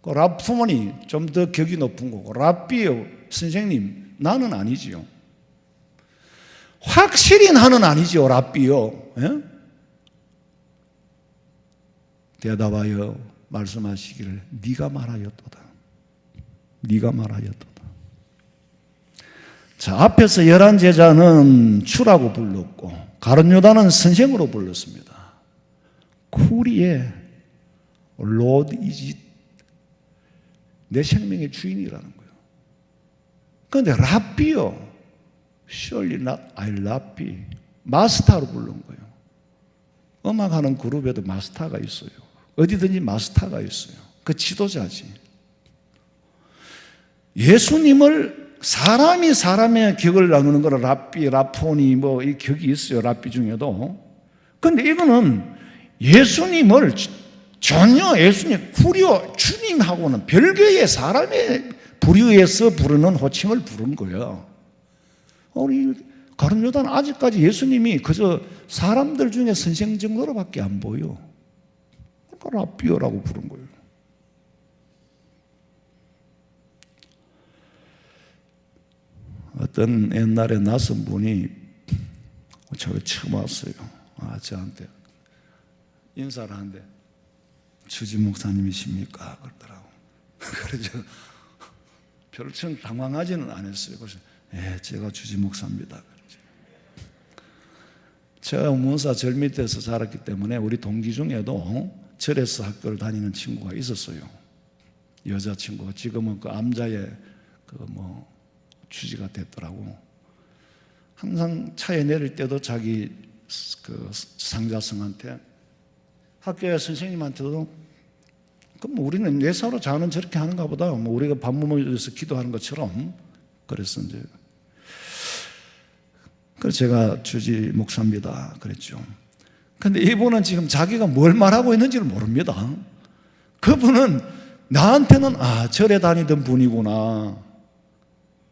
그 라프머니 좀 더 격이 높은 거고, 라피어 선생님, 나는 아니지요. 확실히 나는 아니지요, 라삐요. 예? 대답하여 말씀하시기를 네가 말하였도다. 네가 말하였도다. 자, 앞에서 11제자는 주라고 불렀고 가룟 유다는 선생으로 불렀습니다. 쿠리에 Lord is 내 생명의 주인이라는 거예요. 그런데 라삐요, Surely not I love 마스터로 부른 거예요. 음악하는 그룹에도 마스터가 있어요. 어디든지 마스터가 있어요. 그 지도자지. 예수님을 사람이 사람의 격을 나누는 거는 랍비, 라포니 뭐 이 격이 있어요. 랍비 중에도. 그런데 이거는 예수님을 전혀 예수님 구려 주님하고는 별개의 사람의 부류에서 부르는 호칭을 부른 거예요. 우리 가룟 요단은 아직까지 예수님이 그저 사람들 중에 선생 정도로밖에 안 보여. 그러니까 랍비어라고 부른 거예요. 어떤 옛날에 낯선 분이 저를 처음 왔어요. 저한테 인사를 하는데 주지 목사님이십니까? 그러더라고. 그래서 별로 당황하지는 않았어요. 그래서 제가 주지 목사입니다. 제가 문사 절 밑에서 자랐기 때문에 우리 동기 중에도 절에서 학교를 다니는 친구가 있었어요. 여자친구가 지금은 그 암자의 주지가 됐더라고. 항상 차에 내릴 때도 자기 그 상자성한테 학교에 선생님한테도 그럼 우리는 예사로 자는 저렇게 하는가 보다. 우리가 밥 먹으면서 기도하는 것처럼 그랬어 이제. 그래서 제가 주지 목사입니다. 그랬죠. 근데 이분은 지금 자기가 뭘 말하고 있는지를 모릅니다. 그분은 나한테는 절에 다니던 분이구나.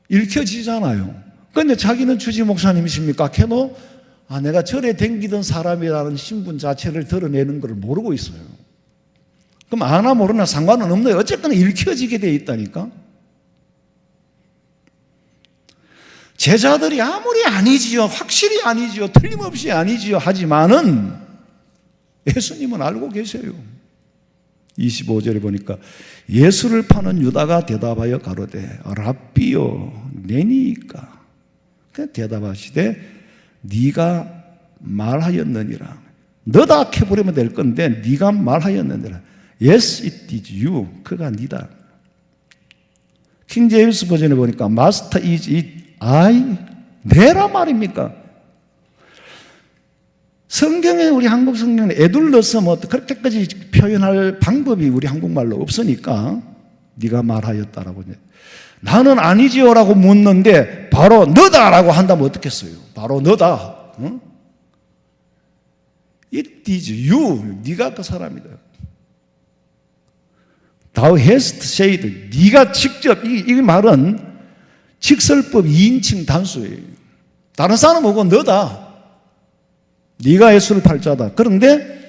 읽혀지잖아요. 근데 자기는 주지 목사님이십니까? 해도 내가 절에 댕기던 사람이라는 신분 자체를 드러내는 걸 모르고 있어요. 그럼 아나 모르나 상관은 없네요. 어쨌든 읽혀지게 돼 있다니까. 제자들이 아무리 아니지요, 확실히 아니지요, 틀림없이 아니지요 하지만은 예수님은 알고 계셔요. 25절에 보니까 예수를 파는 유다가 대답하여 가로되 랍비여 내니까. 대답하시되 네가 말하였느니라. 너다 해버리면 될 건데 네가 말하였느니라. Yes, it is you. 그가 니다. 킹 제임스 버전에 보니까 Master is it I? 내라 말입니까? 성경에 우리 한국 성경에 애둘러서 그렇게까지 표현할 방법이 우리 한국말로 없으니까 네가 말하였다라고. 나는 아니지요라고 묻는데 바로 너다라고 한다면 어떻겠어요? 바로 너다. 응? It is you. 네가 그 사람이다. Thou hast said. 네가 직접 이 말은 직설법 2인칭 단수예요. 다른 사람 오고 너다. 네가 예수를 팔자다. 그런데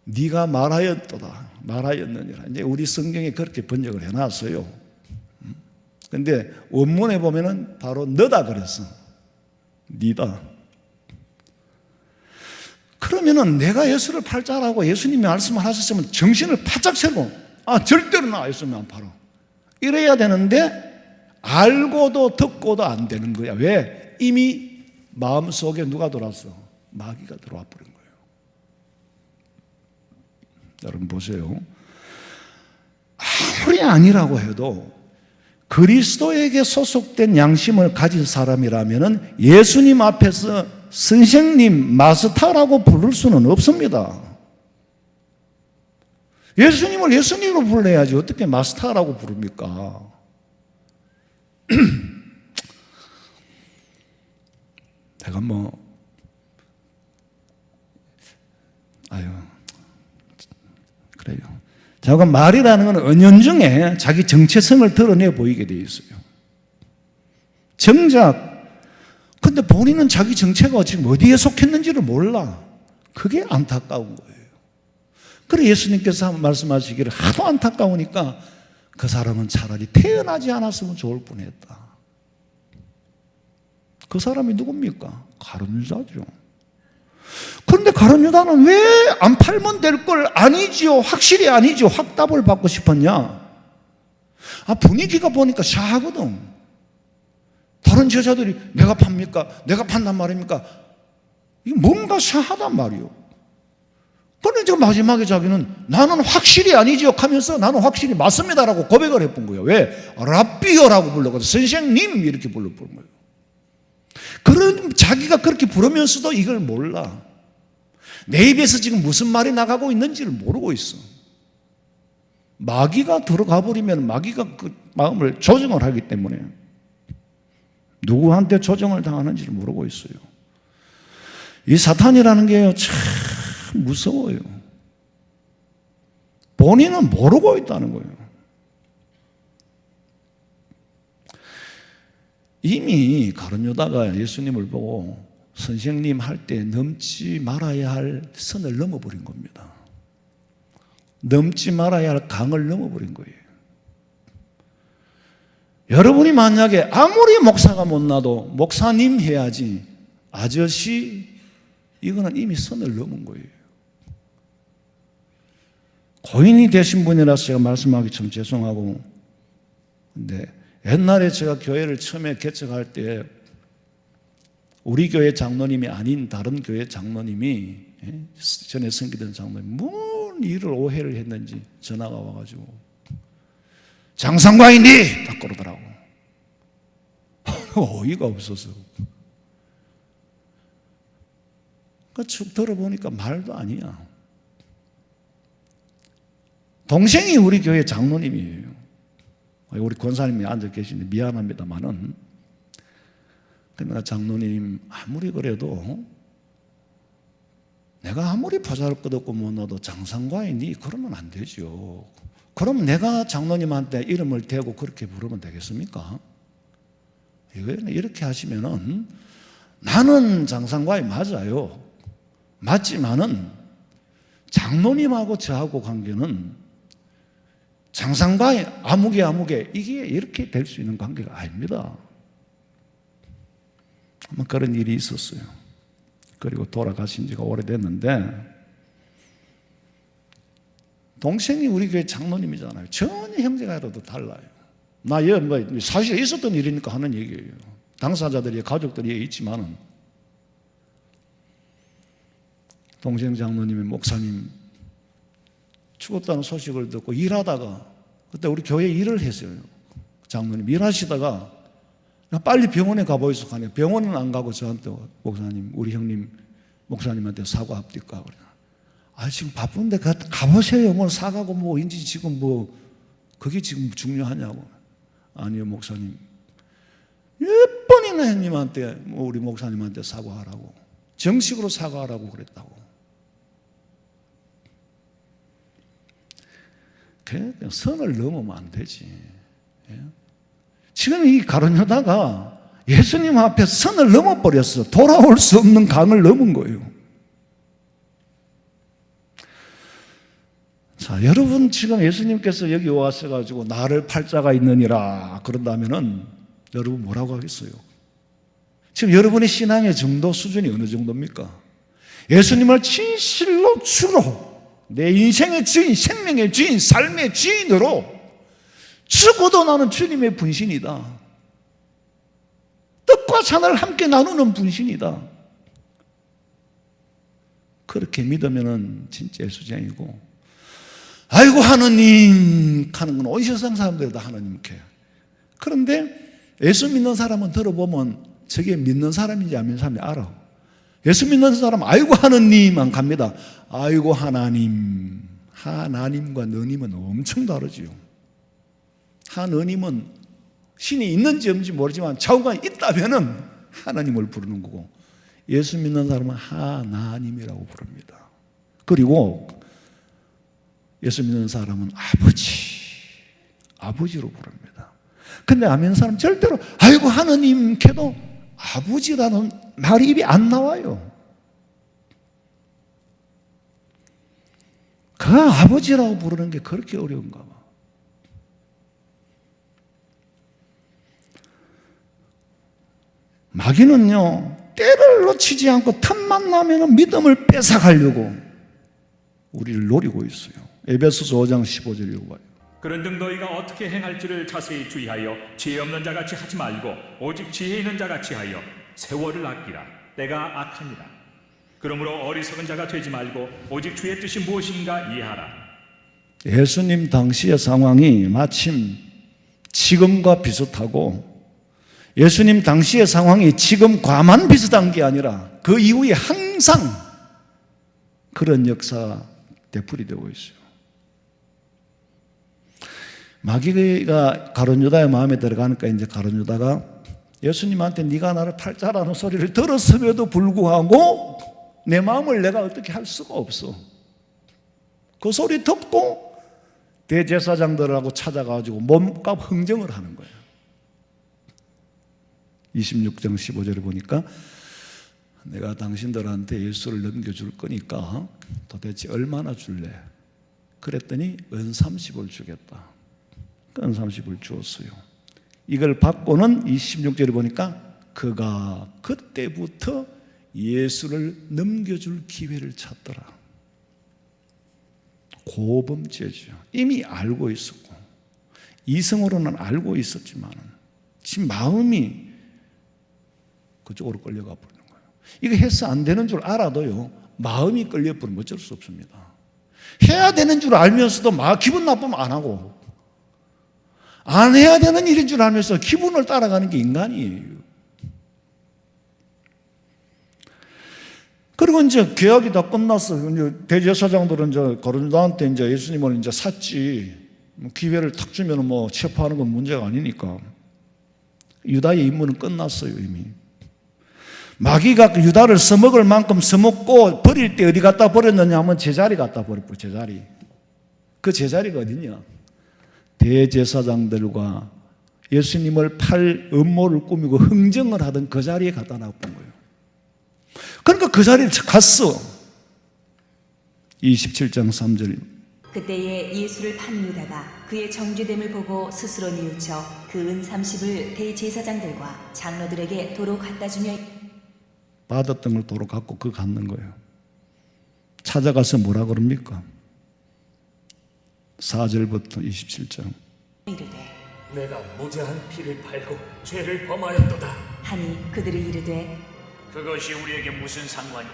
네가 말하였도다. 말하였느니라. 이제 우리 성경에 그렇게 번역을 해놨어요. 근데 원문에 보면은 바로 너다 그랬어. 니다. 그러면은 내가 예수를 팔자라고 예수님이 말씀을 하셨으면 정신을 바짝 차고 절대로 나 예수님 안 팔아. 이래야 되는데 알고도 듣고도 안 되는 거야. 왜? 이미 마음속에 누가 들어왔어? 마귀가 들어와 버린 거예요. 여러분 보세요. 아무리 아니라고 해도 그리스도에게 소속된 양심을 가진 사람이라면 예수님 앞에서 선생님, 마스터라고 부를 수는 없습니다. 예수님을 예수님으로 불러야지 어떻게 마스터라고 부릅니까? 내가 그래요. 자가 말이라는 건 은연중에 자기 정체성을 드러내 보이게 돼 있어요. 정작 근데 본인은 자기 정체가 지금 어디에 속했는지를 몰라. 그게 안타까운 거예요. 그래 예수님께서 말씀하시기를 하도 안타까우니까 그 사람은 차라리 태어나지 않았으면 좋을 뻔했다. 그 사람이 누굽니까? 가룟 유다죠. 그런데 가룟 유다는 왜 안 팔면 될 걸 아니지요, 확실히 아니지요 확답을 받고 싶었냐? 분위기가 보니까 샤하거든. 다른 제자들이 내가 팝니까? 내가 판단 말입니까? 이게 뭔가 샤하단 말이요. 그런데 지금 마지막에 자기는 나는 확실히 아니지요 하면서 나는 확실히 맞습니다라고 고백을 해본 거예요. 왜? 랍비어라고 불렀거든. 선생님 이렇게 불러본 거예요. 그런 자기가 그렇게 부르면서도 이걸 몰라. 내 입에서 지금 무슨 말이 나가고 있는지를 모르고 있어. 마귀가 들어가 버리면 마귀가 그 마음을 조정을 하기 때문에 누구한테 조정을 당하는지를 모르고 있어요. 이 사탄이라는 게요, 참 무서워요. 본인은 모르고 있다는 거예요. 이미 가룟 유다가 예수님을 보고 선생님 할 때 넘지 말아야 할 선을 넘어버린 겁니다. 넘지 말아야 할 강을 넘어버린 거예요. 여러분이 만약에 아무리 목사가 못나도 목사님 해야지 아저씨, 이거는 이미 선을 넘은 거예요. 고인이 되신 분이라서 제가 말씀하기 참 죄송하고, 근데 옛날에 제가 교회를 처음에 개척할 때 우리 교회 장로님이 아닌 다른 교회 장로님이, 전에 섬기던 장로님이 뭔 일을 오해를 했는지 전화가 와가지고 장상과인이 딱 그러더라고. 어이가 없어서. 쭉 들어보니까 말도 아니야. 동생이 우리 교회 장로님이에요. 우리 권사님이 앉아 계시는데 미안합니다만은, 그러나 장로님 아무리 그래도 내가 아무리 보잘것없고 못나도 장상과인이 그러면 안 되죠. 그럼 내가 장로님한테 이름을 대고 그렇게 부르면 되겠습니까? 이렇게 하시면은 나는 장상과인 맞아요. 맞지만은 장로님하고 저하고 관계는 장상과인 아무개 이게 이렇게 될 수 있는 관계가 아닙니다. 아마 그런 일이 있었어요. 그리고 돌아가신 지가 오래됐는데, 동생이 우리 교회 장로님이잖아요. 전혀 형제가라도 달라요. 나 사실 있었던 일이니까 하는 얘기예요. 당사자들이, 가족들이 있지만은, 동생 장로님이 목사님 죽었다는 소식을 듣고 일하다가, 그때 우리 교회에 일을 했어요. 장로님 일하시다가 빨리 병원에 가보이소 하네. 병원은 안 가고 저한테, 목사님, 우리 형님 목사님한테 사과합니까? 지금 바쁜데 가보세요. 뭐 사과고 뭐인지 지금 뭐 그게 지금 중요하냐고. 아니요, 목사님. 몇 번이나 형님한테, 우리 목사님한테 사과하라고, 정식으로 사과하라고 그랬다고. 그냥 선을 넘으면 안 되지. 지금 이 가룟 유다가 예수님 앞에 선을 넘어버렸어. 돌아올 수 없는 강을 넘은 거예요. 자, 여러분 지금 예수님께서 여기 와셔가지고 나를 팔자가 있느니라 그런다면은 여러분 뭐라고 하겠어요? 지금 여러분의 신앙의 정도 수준이 어느 정도입니까? 예수님을 진실로 주로, 내 인생의 주인, 생명의 주인, 삶의 주인으로, 죽어도 나는 주님의 분신이다, 떡과 잔을 함께 나누는 분신이다, 그렇게 믿으면 진짜 예수쟁이고, 아이고 하느님 하는 건 온 세상 사람들이 다 하느님께. 그런데 예수 믿는 사람은 들어보면 저게 믿는 사람인지 안 믿는 사람인지 알아. 예수 믿는 사람은 아이고 하느님만 갑니다. 아이고 하나님. 하나님과 너님은 엄청 다르지요. 하느님은 신이 있는지 없는지 모르지만 자우가 있다면은 하나님을 부르는 거고, 예수 믿는 사람은 하나님이라고 부릅니다. 그리고 예수 믿는 사람은 아버지로 부릅니다. 근데 안 믿는 사람은 절대로 아이고 하느님 캐도 아버지라는 말이 입에 안 나와요. 그 아버지라고 부르는 게 그렇게 어려운가 봐. 마귀는요, 때를 놓치지 않고 틈만 나면 믿음을 뺏어가려고 우리를 노리고 있어요. 에베소서 5장 15절 읽어봐요. 그런즉 너희가 어떻게 행할지를 자세히 주의하여 지혜 없는 자같이 하지 말고 오직 지혜 있는 자같이 하여 세월을 아끼라. 때가 악하니라. 그러므로 어리석은 자가 되지 말고 오직 주의 뜻이 무엇인가 이해하라. 예수님 당시의 상황이 마침 지금과 비슷하고, 예수님 당시의 상황이 지금과만 비슷한 게 아니라 그 이후에 항상 그런 역사가 되풀이되고 있어요. 마귀가 가룟 유다의 마음에 들어가니까 이제 가룟 유다가 예수님한테 네가 나를 팔자라는 소리를 들었음에도 불구하고 내 마음을 내가 어떻게 할 수가 없어. 그 소리 듣고 대제사장들하고 찾아가지고 몸값 흥정을 하는 거예요. 26장 15절에 보니까 내가 당신들한테 예수를 넘겨줄 거니까 도대체 얼마나 줄래? 그랬더니 은 30을 주겠다. 은 30을 주었어요. 이걸 받고는 26절에 보니까 그가 그때부터 예수를 넘겨줄 기회를 찾더라. 고범죄죠. 이미 알고 있었고 이성으로는 알고 있었지만 지금 마음이 그쪽으로 끌려가 버리는 거예요. 이거 해서 안 되는 줄 알아도요, 마음이 끌려버리면 어쩔 수 없습니다. 해야 되는 줄 알면서도 막 기분 나쁘면 안 하고, 안 해야 되는 일인 줄 알면서 기분을 따라가는 게 인간이에요. 그리고 이제 계약이 다 끝났어. 이제 대제사장들은 이제 고린도한테 이제 예수님을 이제 샀지. 기회를 탁 주면 뭐 체포하는 건 문제가 아니니까. 유다의 임무는 끝났어요, 이미. 마귀가 그 유다를 써먹을 만큼 써먹고 버릴 때 어디 갖다 버렸느냐 하면 제자리 갖다 버렸고, 제자리. 그 제자리가 어디냐? 대제사장들과 예수님을 팔 음모를 꾸미고 흥정을 하던 그 자리에 갖다 놔본 거예요. 그러니까 그 자리에 갔어. 27장 3절. 그때에 예수를 판 유다가 그의 정죄됨을 보고 스스로 뉘우쳐 그 은 30을 대제사장들과 장로들에게 도로 갖다 주며 받았던 걸 도로 갖고 그 갖는 거예요. 찾아가서 뭐라 그럽니까? 4절부터 27장. 이르되 내가 무죄한 피를 팔고 죄를 범하였도다. 하니 그들이 이르되 그것이 우리에게 무슨 상관이냐?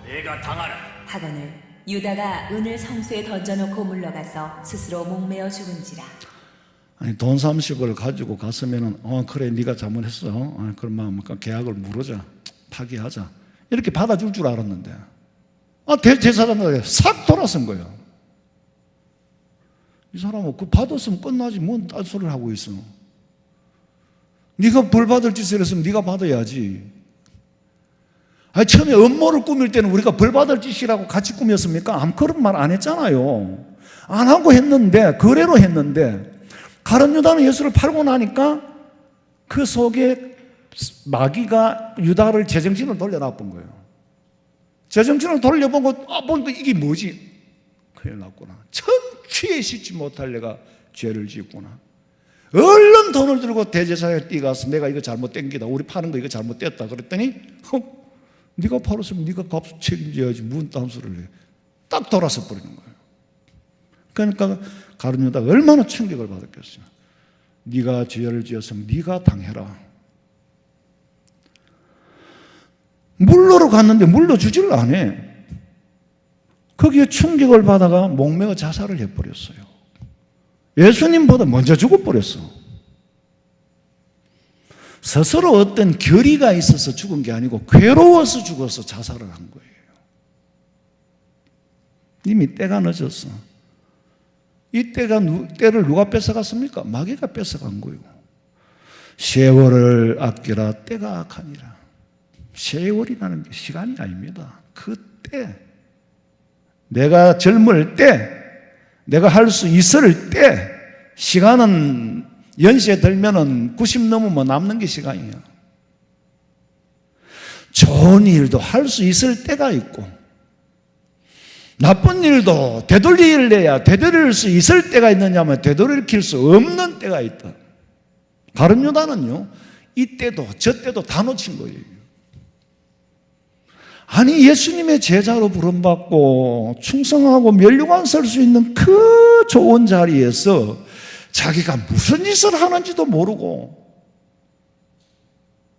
내가 당하라. 하거늘 유다가 은을 성수에 던져놓고 물러가서 스스로 목매어 죽은지라. 아니, 돈 30을 가지고 갔으면은 그래 네가 잘못했어. 그러면 계약을 무르자, 파기하자, 이렇게 받아줄 줄 알았는데 대제사장들에게 싹 돌아선 거예요. 이 사람은 그 받았으면 끝나지 뭔 딴소리를 하고 있어. 네가 벌 받을 짓을 했으면 네가 받아야지. 아니, 처음에 음모를 꾸밀 때는 우리가 벌 받을 짓이라고 같이 꾸몄습니까? 아무 그런 말 안 했잖아요. 안 하고 했는데, 거래로 했는데, 가룟 유다는 예수를 팔고 나니까 그 속에 마귀가 유다를 제정신을 돌려놔본 거예요. 제정신을 돌려보고 보니까 이게 뭐지? 큰일 났구나. 천추에 씻지 못할 내가 죄를 짓구나. 얼른 돈을 들고 대제사장에 뛰어가서 내가 이거 잘못된 기다. 우리 파는 거 이거 잘못됐다. 그랬더니 네가 팔았으면 네가 값 책임져야지. 무슨 딴소리를 해. 딱 돌아서 버리는 거예요. 그러니까 가룟 유다가 얼마나 충격을 받았겠어요. 네가 죄를 지었으면 네가 당해라. 물러러 갔는데 물러주질 않아. 거기에 충격을 받아가 목매어 자살을 해버렸어요. 예수님보다 먼저 죽어버렸어. 스스로 어떤 결의가 있어서 죽은 게 아니고 괴로워서 죽어서 자살을 한 거예요. 이미 때가 늦었어. 이 때를 누가 뺏어갔습니까? 마귀가 뺏어간 거예요. 세월을 아끼라 때가 악하니라. 세월이라는 게 시간이 아닙니다. 그 때, 내가 젊을 때, 내가 할 수 있을 때, 시간은 연세 들면은 90 넘으면 남는 게 시간이야. 좋은 일도 할 수 있을 때가 있고, 나쁜 일도 되돌릴래야 되돌릴 수 있을 때가 있느냐면 되돌릴 수 없는 때가 있다. 가룟 유다는요, 이 때도 저 때도 다 놓친 거예요. 아니, 예수님의 제자로 부름받고 충성하고 면류관 설 수 있는 그 좋은 자리에서 자기가 무슨 짓을 하는지도 모르고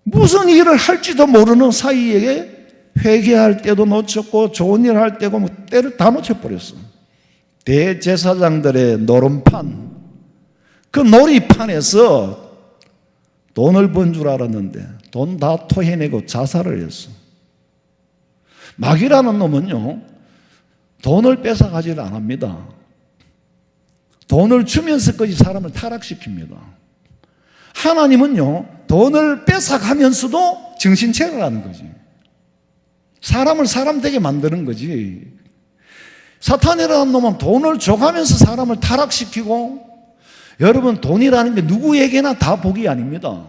무슨 일을 할지도 모르는 사이에 회개할 때도 놓쳤고 좋은 일 할 때고 때를 다 놓쳐버렸어. 대제사장들의 노름판, 그 놀이판에서 돈을 번 줄 알았는데 돈 다 토해내고 자살을 했어. 마귀라는 놈은요, 돈을 뺏어가지를 안 합니다. 돈을 주면서까지 사람을 타락시킵니다. 하나님은요, 돈을 뺏어가면서도 정신체를 하는 거지. 사람을 사람 되게 만드는 거지. 사탄이라는 놈은 돈을 줘가면서 사람을 타락시키고, 여러분 돈이라는 게 누구에게나 다 복이 아닙니다.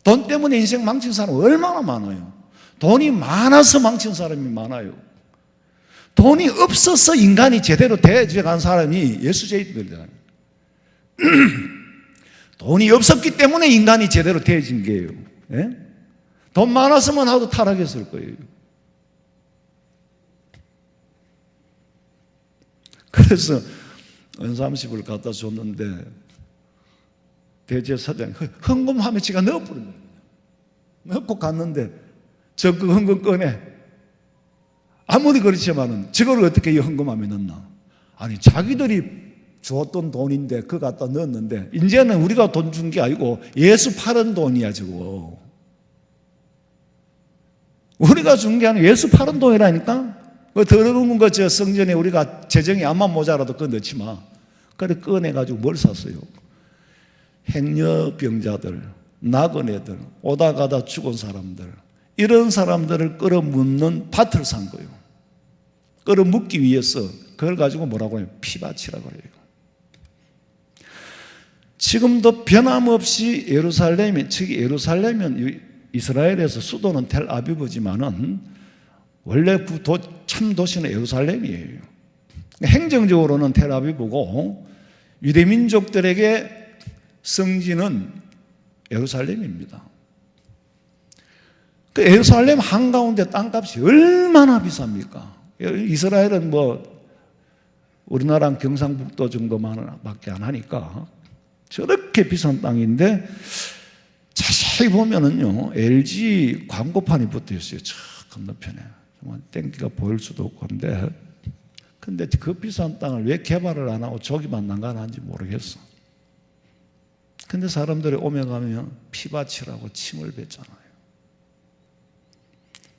돈 때문에 인생 망친 사람 얼마나 많아요. 돈이 많아서 망친 사람이 많아요. 돈이 없어서 인간이 제대로 되어간 사람이 예수제이들이잖아요. 돈이 없었기 때문에 인간이 제대로 되어진 게예요. 예? 돈 많았으면 하도 타락했을 거예요. 그래서 은삼십을 갖다 줬는데 대제사장이 헌금하면 지가 넣어버린 거예요. 넣고 갔는데 저 그 헌금 꺼내. 아무리 그렇지만은 저걸 어떻게 이 헌금함에 넣나? 아니 자기들이 주었던 돈인데 그거 갖다 넣었는데 이제는 우리가 돈 준 게 아니고 예수 팔은 돈이야 저거. 우리가 준 게 아니고 예수 팔은 돈이라니까. 그 더러운 거 저 성전에 우리가 재정이 암만 모자라도 그거 넣지 마. 그래 꺼내가지고 뭘 샀어요? 행여병자들, 나그네들, 오다 가다 죽은 사람들, 이런 사람들을 끌어묻는 밭을 산 거예요. 끌어묻기 위해서 그걸 가지고 뭐라고 해요? 피밭이라고 해요. 지금도 변함없이 예루살렘이, 즉 예루살렘은 이스라엘에서 수도는 텔아비브지만은 원래 그 참 도시는 예루살렘이에요. 행정적으로는 텔아비브고 유대민족들에게 성지는 예루살렘입니다. 그 예루살렘 한가운데 땅값이 얼마나 비쌉니까? 이스라엘은 뭐 우리나라 경상북도 정도만밖에 안 하니까 저렇게 비싼 땅인데 자세히 보면은요 LG 광고판이 붙어 있어요. 저 건너편에 정말 땡기가 보일 수도 없고 한데, 근데 그 비싼 땅을 왜 개발을 안 하고 조기만 난간하는지 모르겠어. 근데 사람들이 오며 가면 피밭이라고 침을 뱉잖아요.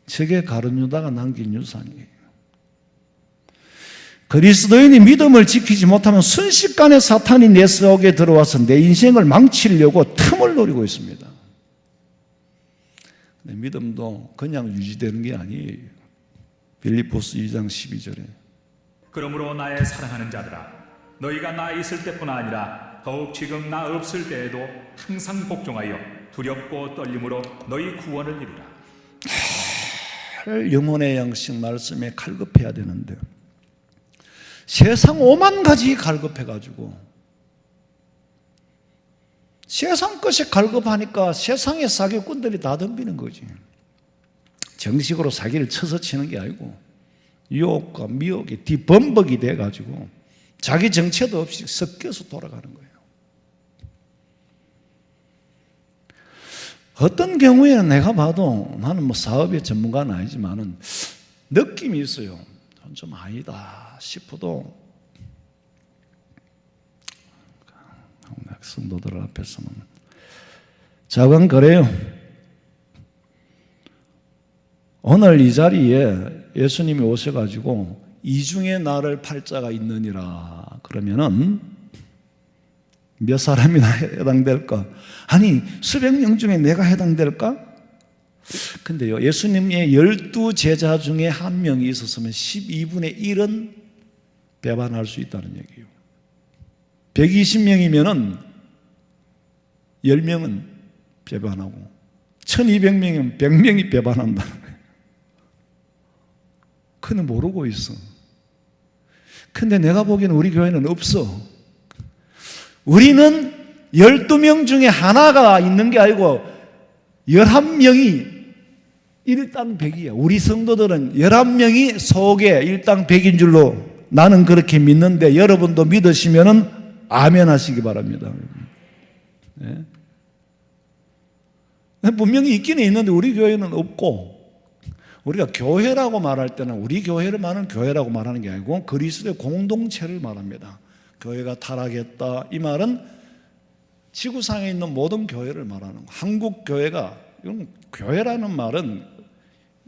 저게 가룟 유다가 남긴 유산이에요. 그리스도인이 믿음을 지키지 못하면 순식간에 사탄이 내 속에 들어와서 내 인생을 망치려고 틈을 노리고 있습니다. 근데 믿음도 그냥 유지되는 게 아니에요. 빌립보서 2장 12절에 그러므로 나의 사랑하는 자들아, 너희가 나 있을 때뿐 아니라 더욱 지금 나 없을 때에도 항상 복종하여 두렵고 떨림으로 너희 구원을 이루라. 영혼의 양식 말씀에 갈급해야 되는데 세상 5만 가지 갈급해가지고 세상 것이 갈급하니까 세상의 사기꾼들이 다 덤비는 거지. 정식으로 사기를 쳐서 치는 게 아니고 유혹과 미혹이 뒤범벅이 돼가지고 자기 정체도 없이 섞여서 돌아가는 거예요. 어떤 경우에는 내가 봐도 나는 뭐 사업의 전문가는 아니지만은 느낌이 있어요. 좀 아니다 싶어도 성도들 앞에서는 자관 그래요. 오늘 이 자리에 예수님이 오셔가지고 이 중에 나를 팔자가 있느니라 그러면은 몇 사람이나 해당될까? 아니 수백 명 중에 내가 해당될까? 근데요 예수님의 12제자 중에 한 명이 있었으면 12분의 1은 배반할 수 있다는 얘기예요. 120명이면은 10명은 배반하고 1200명이면 100명이 배반한다는 거예요. 그는 모르고 있어. 근데 내가 보기에는 우리 교회는 없어. 우리는 12명 중에 하나가 있는 게 아니고 11명이 일당백이야. 우리 성도들은 11명이 속에 일당백인 줄로 나는 그렇게 믿는데 여러분도 믿으시면은 아멘 하시기 바랍니다. 네? 분명히 있기는 있는데 우리 교회는 없고, 우리가 교회라고 말할 때는 우리 교회를 말하는 교회라고 말하는 게 아니고 그리스도의 공동체를 말합니다. 교회가 타락했다 이 말은 지구상에 있는 모든 교회를 말하는 거. 한국 교회가, 이건 교회라는 말은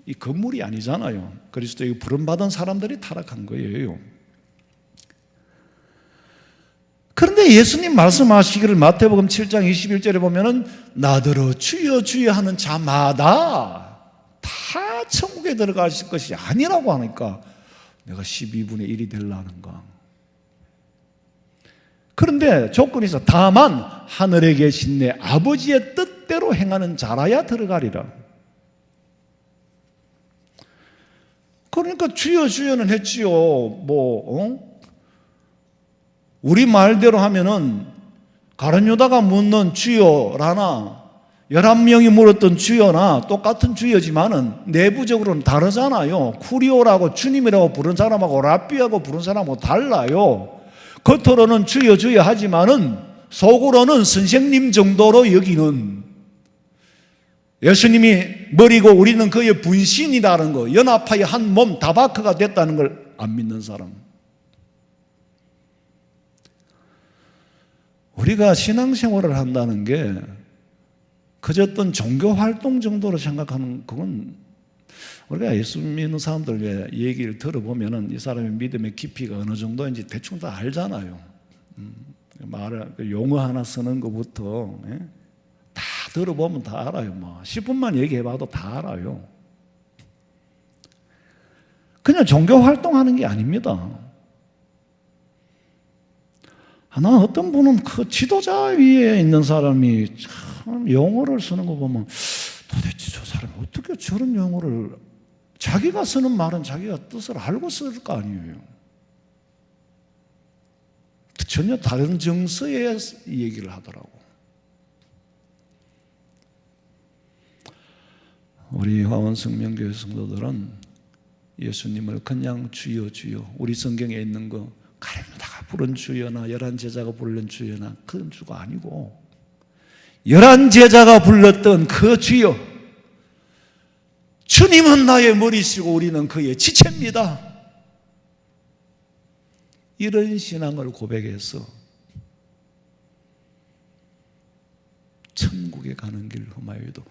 이 건물이 아니잖아요. 그리스도의 부름받은 사람들이 타락한 거예요. 그런데 예수님 말씀하시기를 마태복음 7장 21절에 보면은 나더러 주여 주여 하는 자마다 다 천국에 들어가실 것이 아니라고 하니까 내가 12분의 1이 되려는가. 그런데 조건이 있어. 다만 하늘에 계신 내 아버지의 뜻대로 행하는 자라야 들어가리라. 그러니까 주여 주여는 했지요. 우리 말대로 하면은 가룟 유다가 묻는 주여라나 11명이 물었던 주여나 똑같은 주여지만은 내부적으로는 다르잖아요. 쿠리오라고 주님이라고 부른 사람하고 랍비하고 부른 사람하고 달라요. 겉으로는 주여 주여 하지만은 속으로는 선생님 정도로 여기는, 예수님이 머리고 우리는 그의 분신이라는 거, 연합하여 한 몸 다바크가 됐다는 걸 안 믿는 사람. 우리가 신앙생활을 한다는 게 그저 어떤 종교활동 정도로 생각하는, 그건 우리가 예수 믿는 사람들 얘기를 들어보면은 이 사람의 믿음의 깊이가 어느 정도인지 대충 다 알잖아요. 용어 하나 쓰는 것부터 다 들어보면 다 알아요. 10분만 얘기해봐도 다 알아요. 그냥 종교활동하는 게 아닙니다. 하나 어떤 분은 그 지도자 위에 있는 사람이 참 용어를 쓰는 거 보면 도대체 저 사람이 어떻게 저런 용어를, 자기가 쓰는 말은 자기가 뜻을 알고 쓸 거 아니에요. 전혀 다른 정서의 얘기를 하더라고. 우리 화원성명교회 성도들은 예수님을 그냥 주여 주여, 우리 성경에 있는 거 가룟유다가 부른 주여나 11제자가 부른 주여나 그런 주가 아니고 11제자가 불렀던 그 주여, 주님은 나의 머리시고 우리는 그의 지체입니다. 이런 신앙을 고백해서 천국에 가는 길 험하여도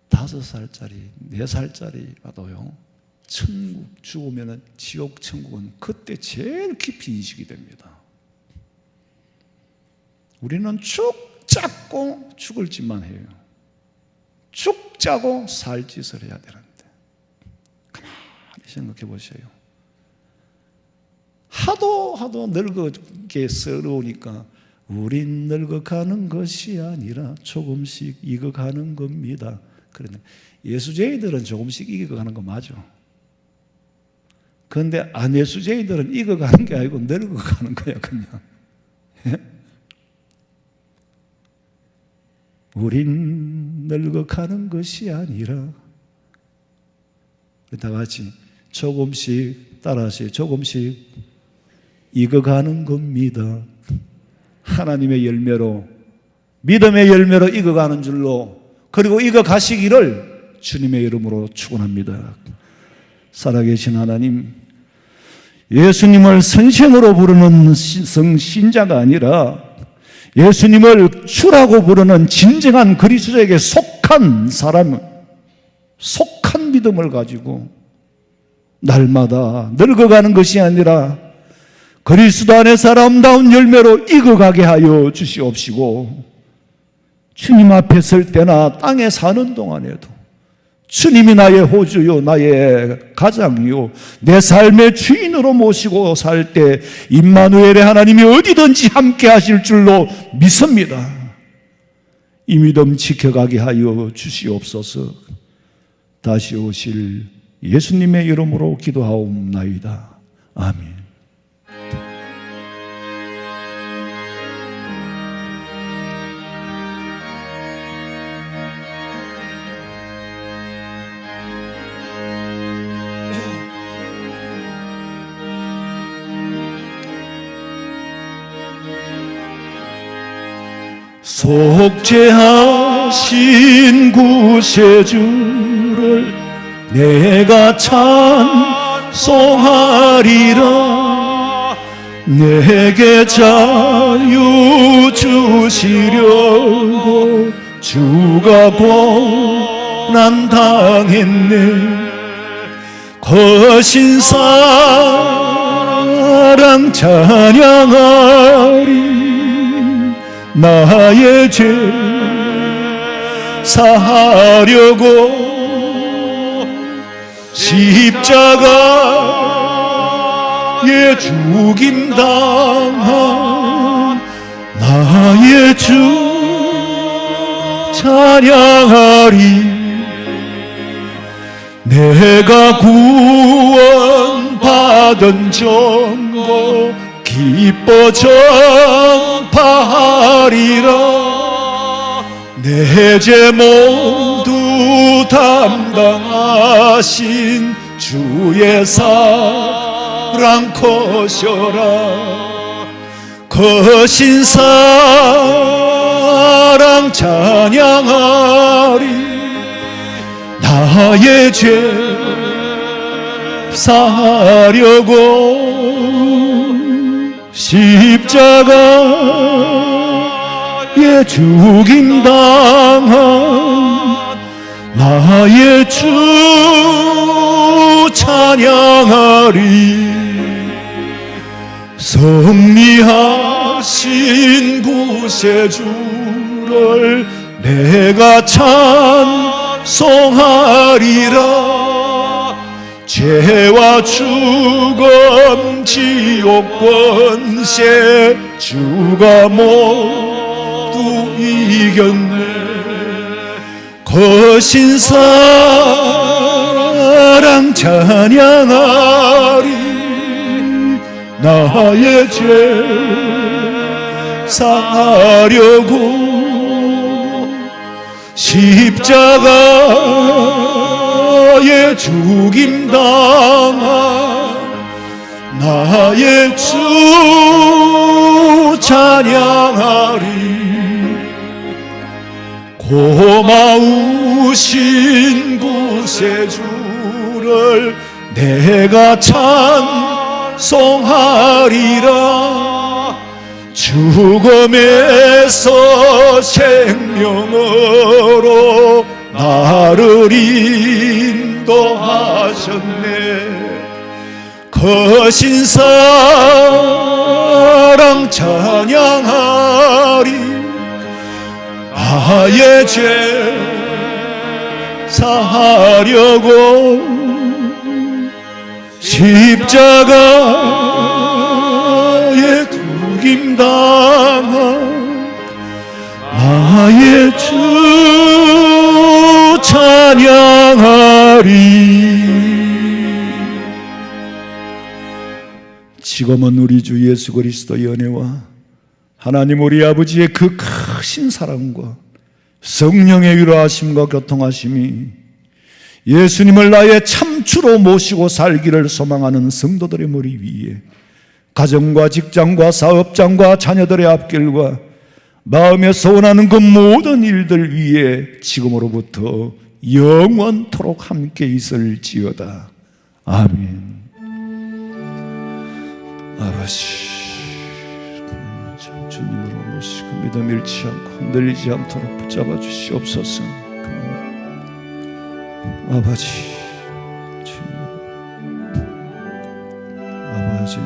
5살짜리, 4살짜리라도요, 천국 죽으면 지옥 천국은 그때 제일 깊이 인식이 됩니다. 우리는 죽 잡고 죽을 짓만 해요. 죽 짜고 살 짓을 해야 되는데 가만히 생각해 보세요. 하도 늙게 서러우니까 우린 늙어가는 것이 아니라 조금씩 익어가는 겁니다. 그런데 예수쟁이들은 조금씩 익어가는 거 맞아. 그런데 안 예수쟁이들은 익어가는 게 아니고 늙어가는 거야 그냥. 우린 늙어가는 것이 아니라, 다 같이 조금씩 따라하세요. 조금씩 익어가는 겁니다. 하나님의 열매로, 믿음의 열매로 익어가는 줄로, 그리고 익어가시기를 주님의 이름으로 축원합니다. 살아계신 하나님, 예수님을 선생으로 부르는 성신자가 아니라 예수님을 주라고 부르는 진정한 그리스도에게 속한 사람, 속한 믿음을 가지고 날마다 늙어가는 것이 아니라 그리스도 안에서 아름다운 열매로 익어가게 하여 주시옵시고, 주님 앞에 설 때나 땅에 사는 동안에도 주님이 나의 호주요, 나의 가장이요, 내 삶의 주인으로 모시고 살 때 임마누엘의 하나님이 어디든지 함께 하실 줄로 믿습니다. 이 믿음 지켜가게 하여 주시옵소서. 다시 오실 예수님의 이름으로 기도하옵나이다. 아멘. 속죄하신 구세주를 내가 찬송하리라. 내게 자유 주시려고 주가 고난당했네. 거신 사랑 찬양하리. 나의 죄 사하려고 십자가에 죽임당한 나의 주 찬양하리. 내가 구원받은 정보 기뻐 전파하리라. 내 죄 모두 담당하신 주의 사랑 커셔라. 거신 사랑 찬양하리. 나의 죄 사하려고 십자가에 죽임당한 나의 주 찬양하리. 섭리하신 구세주를 내가 찬송하리라. 죄와 죽음 지옥 권세 주가 모두 이겼네. 거신 사랑 찬양하리. 나의 죄 사하려고 십자가에 죽임당한 나의 주 찬양하리. 고마우신 구세주를 내가 찬송하리라. 죽음에서 생명으로 나를 인도하셨네. 거신 사랑 찬양하리. 나의 죄 사하려고 십자가에 죽임당한 나의 주 찬양하리. 지금은 우리 주 예수 그리스도의 은혜와 하나님 우리 아버지의 그 크신 사랑과 성령의 위로하심과 교통하심이 예수님을 나의 참주로 모시고 살기를 소망하는 성도들의 머리 위에 가정과 직장과 사업장과 자녀들의 앞길과 마음에 소원하는 그 모든 일들 위에 지금으로부터 영원토록 함께 있을지어다. 아멘. 아버지, 주님으로 모시고 믿음 잃지 않고 흔들리지 않도록 붙잡아 주시옵소서. 아버지, 주님, 아버지.